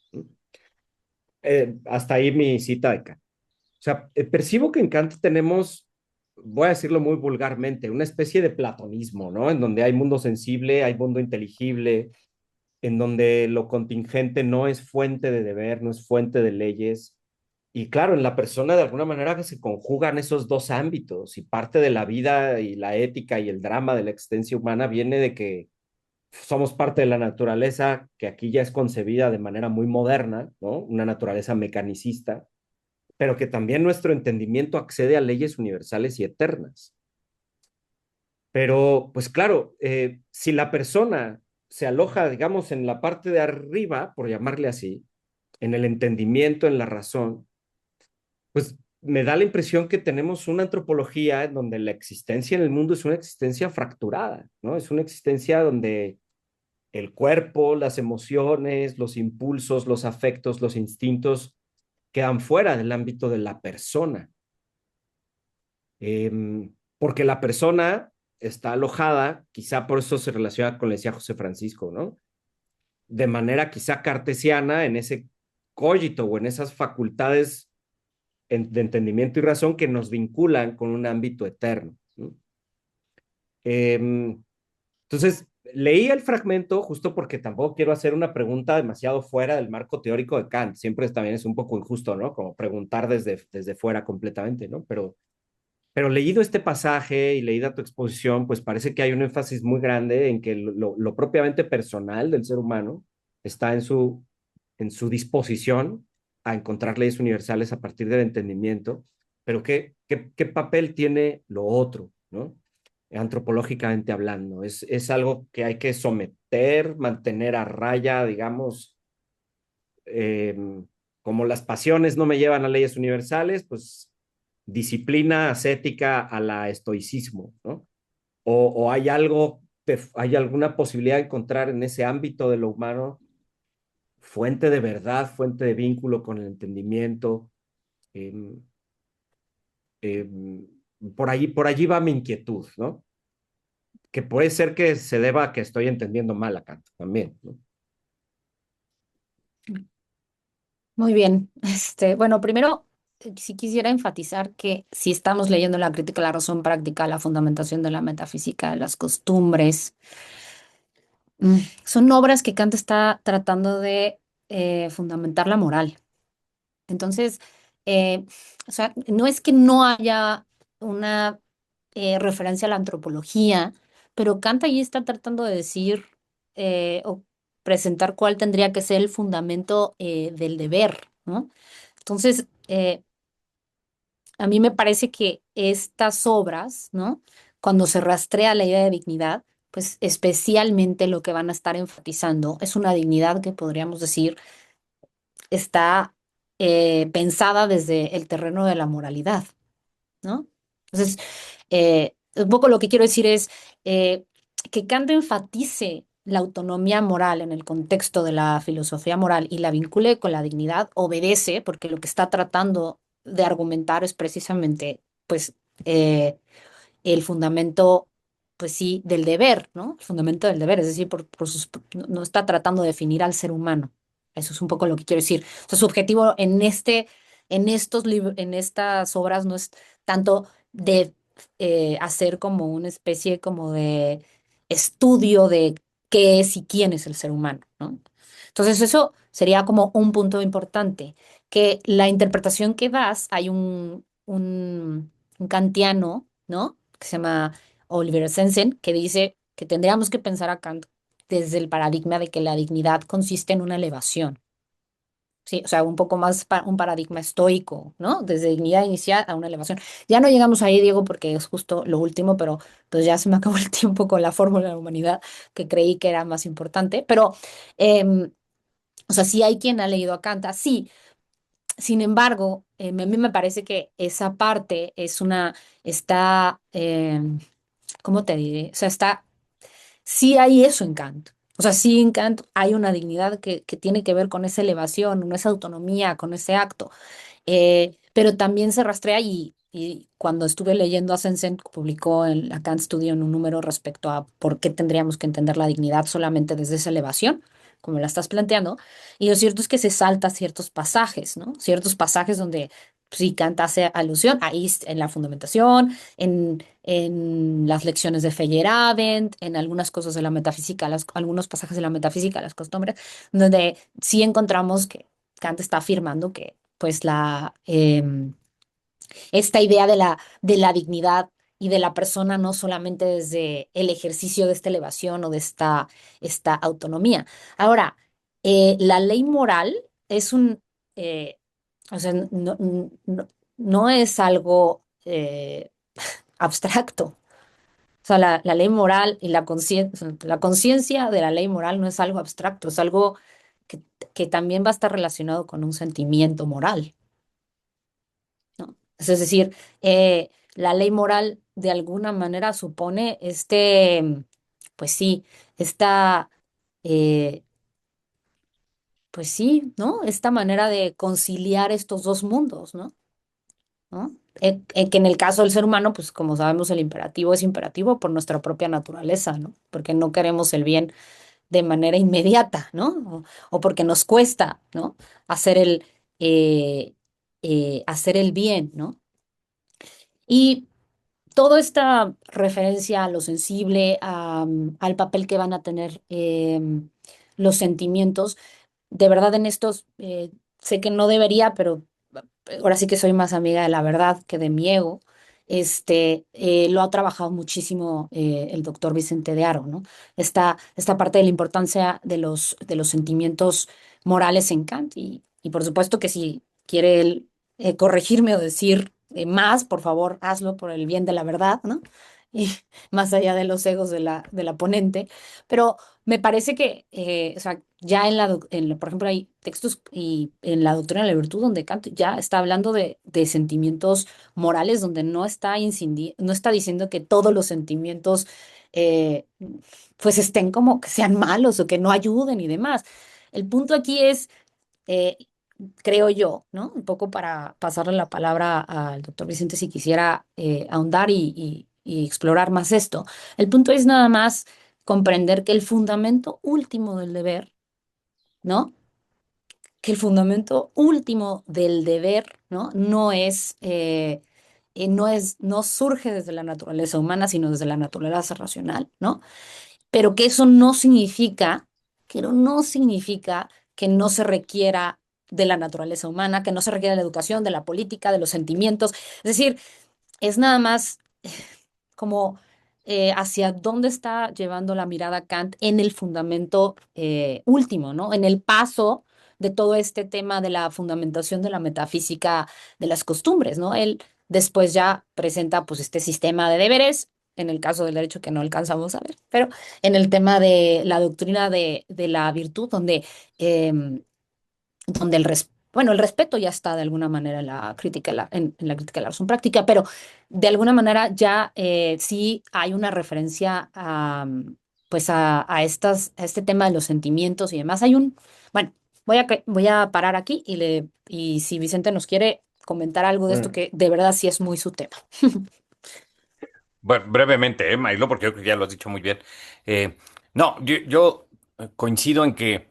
Hasta ahí mi cita de Kant. O sea, percibo que en Kant tenemos, voy a decirlo muy vulgarmente, una especie de platonismo, ¿no? En donde hay mundo sensible, hay mundo inteligible, en donde lo contingente no es fuente de deber, no es fuente de leyes. Y claro, en la persona de alguna manera que se conjugan esos dos ámbitos y parte de la vida y la ética y el drama de la existencia humana viene de que somos parte de la naturaleza que aquí ya es concebida de manera muy moderna, ¿no? Una naturaleza mecanicista, pero que también nuestro entendimiento accede a leyes universales y eternas. Pero, pues claro, si la persona se aloja, digamos, en la parte de arriba, por llamarle así, en el entendimiento, en la razón, pues me da la impresión que tenemos una antropología en donde la existencia en el mundo es una existencia fracturada, ¿no? Es una existencia donde el cuerpo, las emociones, los impulsos, los afectos, los instintos quedan fuera del ámbito de la persona. Porque la persona está alojada, quizá por eso se relaciona con lo que decía José Francisco, ¿no? De manera quizá cartesiana en ese cogito o en esas facultades de entendimiento y razón que nos vinculan con un ámbito eterno, ¿no? Entonces, leí el fragmento justo porque tampoco quiero hacer una pregunta demasiado fuera del marco teórico de Kant. Siempre también es un poco injusto, ¿no? Como preguntar desde fuera completamente, ¿no? Pero leído este pasaje y leída tu exposición, pues parece que hay un énfasis muy grande en que lo propiamente personal del ser humano está en su disposición a encontrar leyes universales a partir del entendimiento, pero ¿qué papel tiene lo otro, ¿no? Antropológicamente hablando. Es algo que hay que someter, mantener a raya, digamos, eh, como las pasiones no me llevan a leyes universales, pues disciplina ascética a la estoicismo, ¿no? O hay algo, hay alguna posibilidad de encontrar en ese ámbito de lo humano fuente de verdad, fuente de vínculo con el entendimiento. Eh, eh, por allí va mi inquietud, ¿no? Que puede ser que se deba a que estoy entendiendo mal a Kant también, ¿no? Muy bien. Bueno, primero, sí quisiera enfatizar que si estamos leyendo la crítica a la razón práctica, la fundamentación de la metafísica, de las costumbres, son obras que Kant está tratando de fundamentar la moral. Entonces, eh, o sea, no es que no haya una referencia a la antropología, pero Kant allí está tratando de decir o presentar cuál tendría que ser el fundamento del deber, ¿no? Entonces, a mí me parece que estas obras, ¿no? Cuando se rastrea la idea de dignidad, pues especialmente lo que van a estar enfatizando es una dignidad que podríamos decir está pensada desde el terreno de la moralidad, ¿no? Entonces, un poco lo que quiero decir es, que Kant enfatice la autonomía moral en el contexto de la filosofía moral y la vincule con la dignidad obedece, porque lo que está tratando de argumentar es precisamente, pues, el fundamento, pues sí, del deber, ¿no? El fundamento del deber, es decir, no está tratando de definir al ser humano. Eso es un poco lo que quiero decir. O sea, su objetivo en estas obras no es tanto de hacer como una especie como de estudio de qué es y quién es el ser humano, ¿no? Entonces, eso sería como un punto importante, que la interpretación que das, hay un kantiano, ¿no? Que se llama Oliver Sensen, que dice que tendríamos que pensar a Kant desde el paradigma de que la dignidad consiste en una elevación. Sí, o sea, un poco más un paradigma estoico, ¿no? Desde dignidad inicial a una elevación. Ya no llegamos ahí, Diego, porque es justo lo último, pero pues ya se me acabó el tiempo con la fórmula de la humanidad, que creí que era más importante. Pero, o sea, sí hay quien ha leído a Kant así. Sin embargo, a mí me parece que esa parte está, ¿cómo te diré? O sea, sí hay eso en Kant. O sea, sí en Kant hay una dignidad que tiene que ver con esa elevación, con esa autonomía, con ese acto. Pero también se rastrea y cuando estuve leyendo a Sensen, publicó en la Kant Studio en un número respecto a por qué tendríamos que entender la dignidad solamente desde esa elevación, como la estás planteando. Y lo cierto es que se salta ciertos pasajes, ¿no? Ciertos pasajes donde sí Kant hace alusión, ahí en la fundamentación, en las lecciones de Feyerabend, en algunas cosas de la metafísica, algunos pasajes de la metafísica, las costumbres, donde sí encontramos que Kant está afirmando que pues esta idea de la dignidad y de la persona no solamente desde el ejercicio de esta elevación o de esta autonomía. Ahora, la ley moral es eh, o sea, no es algo abstracto. O sea, la ley moral y la conciencia de la ley moral no es algo abstracto, es algo que, que también va a estar relacionado con un sentimiento moral, ¿no? Es decir, la ley moral de alguna manera supone pues sí, esta, eh, pues sí, ¿no? Esta manera de conciliar estos dos mundos, ¿no? ¿No? Que en el caso del ser humano, pues como sabemos, el imperativo es imperativo por nuestra propia naturaleza, ¿no? Porque no queremos el bien de manera inmediata, ¿no? O porque nos cuesta, ¿no? Hacer hacer el bien, ¿no? Y toda esta referencia a lo sensible, al papel que van a tener los sentimientos, de verdad en estos, sé que no debería, pero ahora sí que soy más amiga de la verdad que de mi ego. Lo ha trabajado muchísimo el doctor Vicente de Aro, ¿no? Esta parte de la importancia de los sentimientos morales en Kant y por supuesto que si quiere él corregirme o decir más, por favor, hazlo por el bien de la verdad, ¿no? Y más allá de los egos de la ponente. Pero me parece que, o sea, ya por ejemplo, hay textos y en la doctrina de la virtud donde Kant ya está hablando de sentimientos morales, donde no está diciendo que todos los sentimientos eh, pues estén como que sean malos o que no ayuden y demás. El punto aquí es, eh, creo yo, ¿no? Un poco para pasarle la palabra al doctor Vicente si quisiera ahondar y explorar más esto. El punto es nada más comprender que el fundamento último del deber, ¿no? Que el fundamento último del deber, ¿no? No surge desde la naturaleza humana, sino desde la naturaleza racional, ¿no? Pero que eso no significa que no se requiera de la naturaleza humana, que no se requiera de la educación, de la política, de los sentimientos. Es decir, es nada más como hacia dónde está llevando la mirada Kant en el fundamento último, ¿no? En el paso de todo este tema de la fundamentación de la metafísica de las costumbres, ¿no? Él después ya presenta pues este sistema de deberes, en el caso del derecho que no alcanzamos a ver, pero en el tema de la doctrina de la virtud, donde bueno, el respeto ya está de alguna manera en la crítica, en la crítica de la razón práctica, pero de alguna manera ya sí hay una referencia pues a este tema de los sentimientos y demás. Bueno, voy a parar aquí y si Vicente nos quiere comentar algo de esto Mm. que de verdad sí es muy su tema. Bueno, brevemente, Mailo, porque yo creo que ya lo has dicho muy bien. Eh, no, yo coincido en que,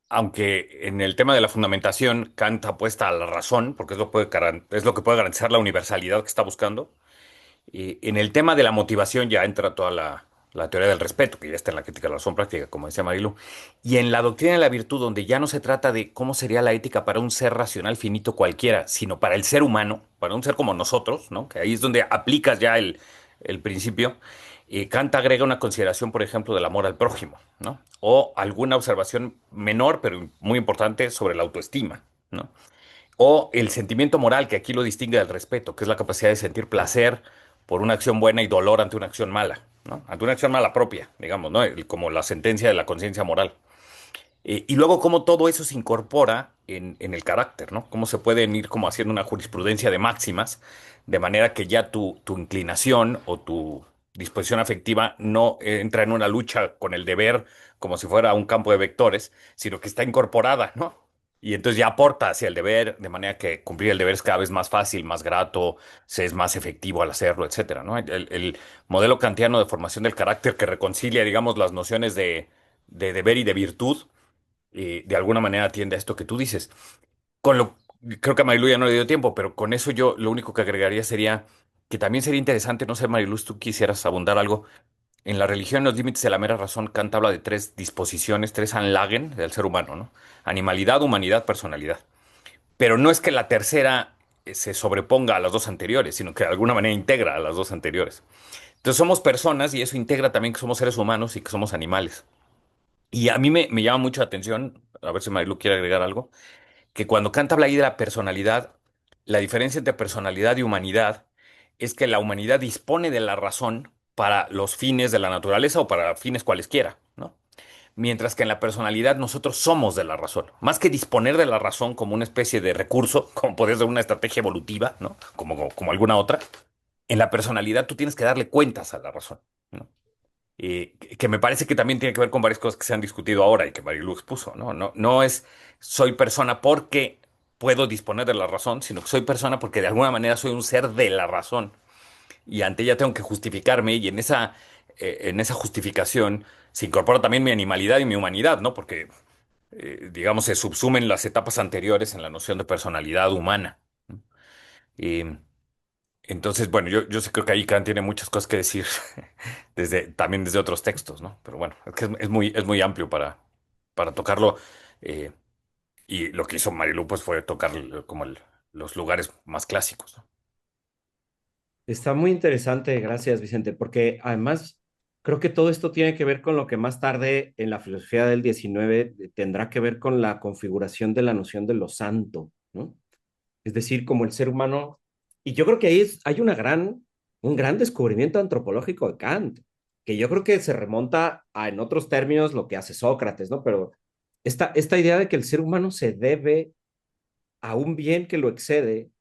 aunque en el tema de la fundamentación Kant apuesta a la razón, porque es lo que puede garantizar la universalidad que está buscando, en el tema de la motivación ya entra toda la teoría del respeto, que ya está en la crítica de la razón práctica, como decía Marilu, y en la doctrina de la virtud, donde ya no se trata de cómo sería la ética para un ser racional finito cualquiera, sino para el ser humano, para un ser como nosotros, ¿no? Que ahí es donde aplicas ya el principio. Kant agrega una consideración, por ejemplo, del amor al prójimo, ¿no? O alguna observación menor, pero muy importante, sobre la autoestima, ¿no? O el sentimiento moral, que aquí lo distingue del respeto, que es la capacidad de sentir placer por una acción buena y dolor ante una acción mala, ¿no? Ante una acción mala propia, digamos, ¿no? Como la sentencia de la conciencia moral. Y luego cómo todo eso se incorpora en el carácter, ¿no? Cómo se pueden ir como haciendo una jurisprudencia de máximas, de manera que ya tu inclinación o tu disposición afectiva no entra en una lucha con el deber como si fuera un campo de vectores, sino que está incorporada, ¿no? Y entonces ya aporta hacia el deber, de manera que cumplir el deber es cada vez más fácil, más grato, se es más efectivo al hacerlo, etcétera, ¿no? El modelo kantiano de formación del carácter que reconcilia, digamos, las nociones de deber y de virtud, de alguna manera atiende a esto que tú dices. Con lo, creo que a Marilu ya no le dio tiempo, pero con eso yo lo único que agregaría sería que también sería interesante, no sé, Marilu, si tú quisieras abundar algo. En la religión, los límites de la mera razón, Kant habla de tres disposiciones, tres Anlagen del ser humano, ¿no? Animalidad, humanidad, personalidad. Pero no es que la tercera se sobreponga a las dos anteriores, sino que de alguna manera integra a las dos anteriores. Entonces somos personas y eso integra también que somos seres humanos y que somos animales. Y a mí me llama mucho la atención, a ver si Marilu quiere agregar algo, que cuando Kant habla ahí de la personalidad, la diferencia entre personalidad y humanidad es que la humanidad dispone de la razón para los fines de la naturaleza o para fines cualesquiera, ¿no? Mientras que en la personalidad nosotros somos de la razón. Más que disponer de la razón como una especie de recurso, como podría ser una estrategia evolutiva, ¿no? Como alguna otra, en la personalidad tú tienes que darle cuentas a la razón, ¿no? Que me parece que también tiene que ver con varias cosas que se han discutido ahora y que Marilu expuso, ¿no? No es soy persona porque puedo disponer de la razón, sino que soy persona porque de alguna manera soy un ser de la razón y ante ella tengo que justificarme y en esa justificación se incorpora también mi animalidad y mi humanidad, ¿no? Porque, digamos, se subsumen las etapas anteriores en la noción de personalidad humana, ¿no? Y entonces, bueno, yo sí creo que ahí Kant tiene muchas cosas que decir también desde otros textos, ¿no? Pero bueno, es que es muy amplio para tocarlo. eh, y lo que hizo Marilu, pues, fue tocar como los lugares más clásicos, ¿no? Está muy interesante, gracias Vicente, porque además creo que todo esto tiene que ver con lo que más tarde en la filosofía del 19 tendrá que ver con la configuración de la noción de lo santo, ¿no? Es decir, como el ser humano, y yo creo que ahí hay un gran descubrimiento antropológico de Kant, que yo creo que se remonta a, en otros términos, lo que hace Sócrates, ¿no? Pero esta idea de que el ser humano se debe a un bien que lo excede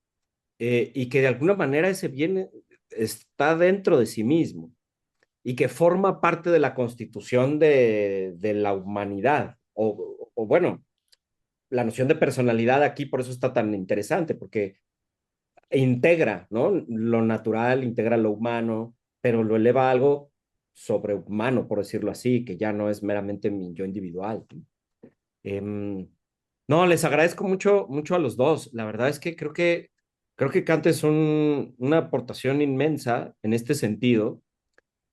y que de alguna manera ese bien está dentro de sí mismo y que forma parte de la constitución de la humanidad. O bueno, la noción de personalidad aquí por eso está tan interesante, porque integra, ¿no? Lo natural, integra lo humano, pero lo eleva a algo sobrehumano, por decirlo así, que ya no es meramente mi yo individual. Eh, no, les agradezco mucho, mucho a los dos. La verdad es que creo que Kant es una aportación inmensa en este sentido.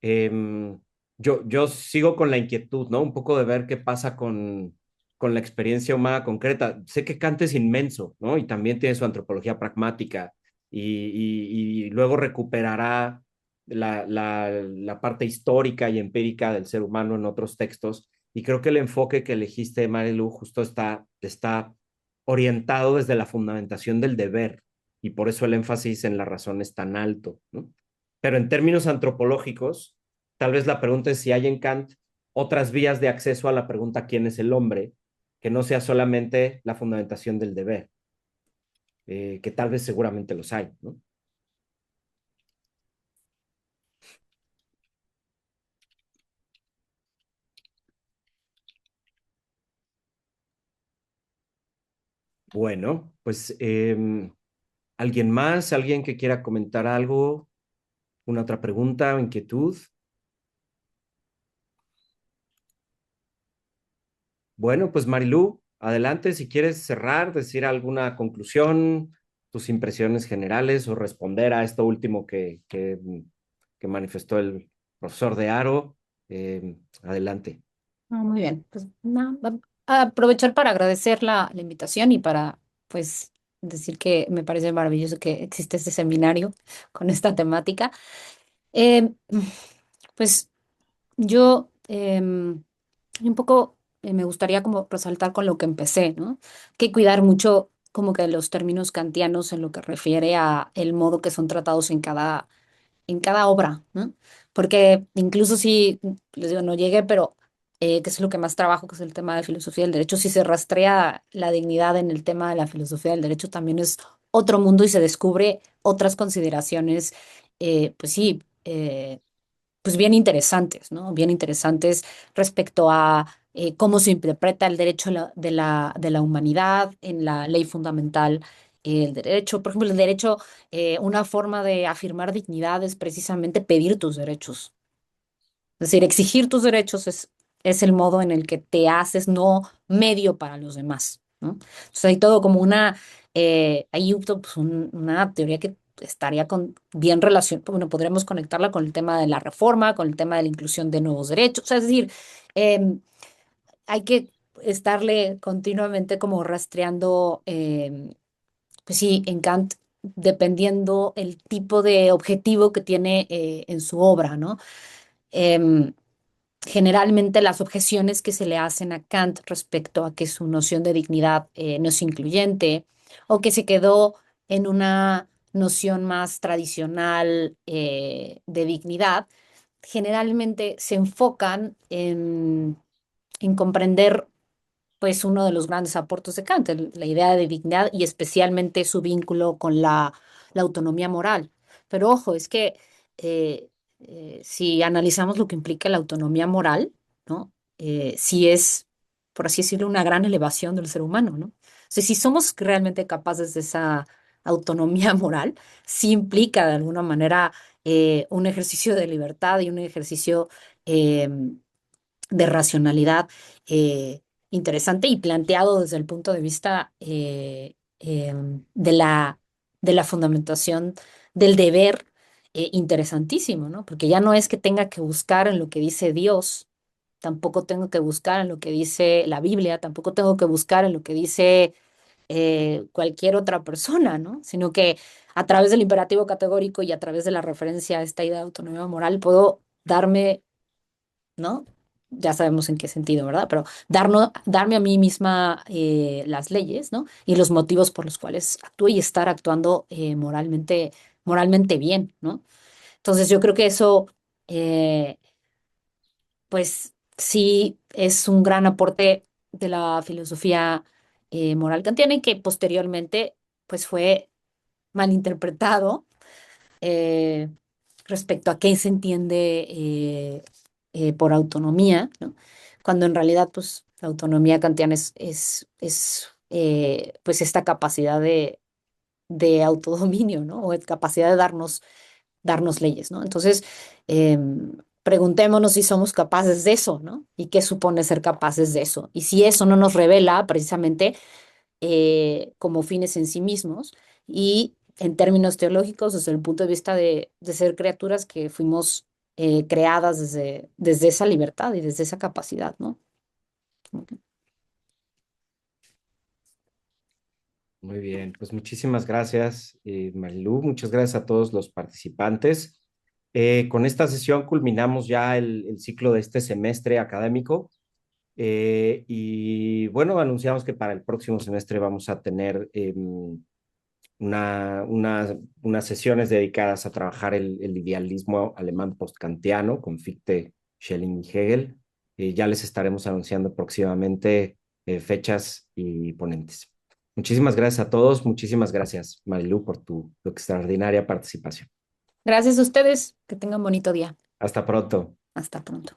Em, yo sigo con la inquietud, ¿no? Un poco de ver qué pasa con la experiencia humana concreta. Sé que Kant es inmenso, ¿no? Y también tiene su antropología pragmática y luego recuperará la parte histórica y empírica del ser humano en otros textos. Y creo que el enfoque que elegiste, Marilu, justo está orientado desde la fundamentación del deber y por eso el énfasis en la razón es tan alto, ¿no? Pero en términos antropológicos, tal vez la pregunta es si hay en Kant otras vías de acceso a la pregunta quién es el hombre, que no sea solamente la fundamentación del deber, que tal vez seguramente los hay, ¿no? Bueno, pues ¿alguien más? ¿Alguien que quiera comentar algo? ¿Una otra pregunta o inquietud? Bueno, pues Marilú, adelante si quieres cerrar, decir alguna conclusión, tus impresiones generales o responder a esto último que manifestó el profesor de Aro. Adelante. Muy bien, pues a aprovechar para agradecer la invitación y para pues decir que me parece maravilloso que existe este seminario con esta temática. Eh, pues yo un poco me gustaría como resaltar con lo que empecé, ¿no? Que cuidar mucho como que los términos kantianos en lo que refiere a el modo que son tratados en cada obra, ¿no? Porque incluso si, les digo, no llegué, pero que es lo que más trabajo, que es el tema de filosofía del derecho, si se rastrea la dignidad en el tema de la filosofía del derecho, también es otro mundo y se descubre otras consideraciones, pues sí, pues bien interesantes, ¿no? Bien interesantes respecto a cómo se interpreta el derecho de la humanidad en la ley fundamental. El derecho, por ejemplo, el derecho, una forma de afirmar dignidad es precisamente pedir tus derechos. Es decir, exigir tus derechos es el modo en el que te haces no medio para los demás, ¿no? Entonces hay todo como hay pues, una teoría que estaría bien relacionada, bueno, podremos conectarla con el tema de la reforma, con el tema de la inclusión de nuevos derechos, o sea, es decir, em, hay que estarle continuamente como rastreando, pues sí, en Kant, dependiendo el tipo de objetivo que tiene en su obra, ¿no? Em, Generalmente las objeciones que se le hacen a Kant respecto a que su noción de dignidad no es incluyente o que se quedó en una noción más tradicional de dignidad, generalmente se enfocan en comprender pues uno de los grandes aportes de Kant, la idea de dignidad y especialmente su vínculo con la autonomía moral. Pero ojo, es que si analizamos lo que implica la autonomía moral, ¿no? Sí es, por así decirlo, una gran elevación del ser humano, ¿no? O sea, si somos realmente capaces de esa autonomía moral, sí implica de alguna manera un ejercicio de libertad y un ejercicio eh, de racionalidad eh, interesante y planteado desde el punto de vista de la fundamentación del deber, interesantísimo, ¿no? Porque ya no es que tenga que buscar en lo que dice Dios, tampoco tengo que buscar en lo que dice la Biblia, tampoco tengo que buscar en lo que dice cualquier otra persona, ¿no? Sino que a través del imperativo categórico y a través de la referencia a esta idea de autonomía moral puedo darme, ¿no? Ya sabemos en qué sentido, ¿verdad? Pero darme a mí misma las leyes, ¿no? Y los motivos por los cuales actúo y estar actuando moralmente bien, ¿no? Entonces yo creo que eso, eh, pues sí, es un gran aporte de la filosofía moral kantiana y que posteriormente, pues fue malinterpretado eh, respecto a qué se entiende por autonomía, ¿no? Cuando en realidad, pues, la autonomía kantiana es pues, esta capacidad de autodominio, ¿no? O capacidad de darnos leyes, ¿no? Entonces, preguntémonos si somos capaces de eso, ¿no? Y qué supone ser capaces de eso. Y si eso no nos revela precisamente como fines en sí mismos y en términos teológicos desde el punto de vista de ser criaturas que fuimos creadas desde esa libertad y desde esa capacidad, ¿no? Ok. Muy bien, pues muchísimas gracias, Marilú. Muchas gracias a todos los participantes. Con esta sesión culminamos ya el ciclo de este semestre académico. Y bueno, anunciamos que para el próximo semestre vamos a tener unas sesiones dedicadas a trabajar el idealismo alemán postkantiano con Fichte, Schelling y Hegel. Ya les estaremos anunciando próximamente fechas y ponentes. Muchísimas gracias a todos. Muchísimas gracias, Marilu, por tu extraordinaria participación. Gracias a ustedes. Que tengan bonito día. Hasta pronto. Hasta pronto.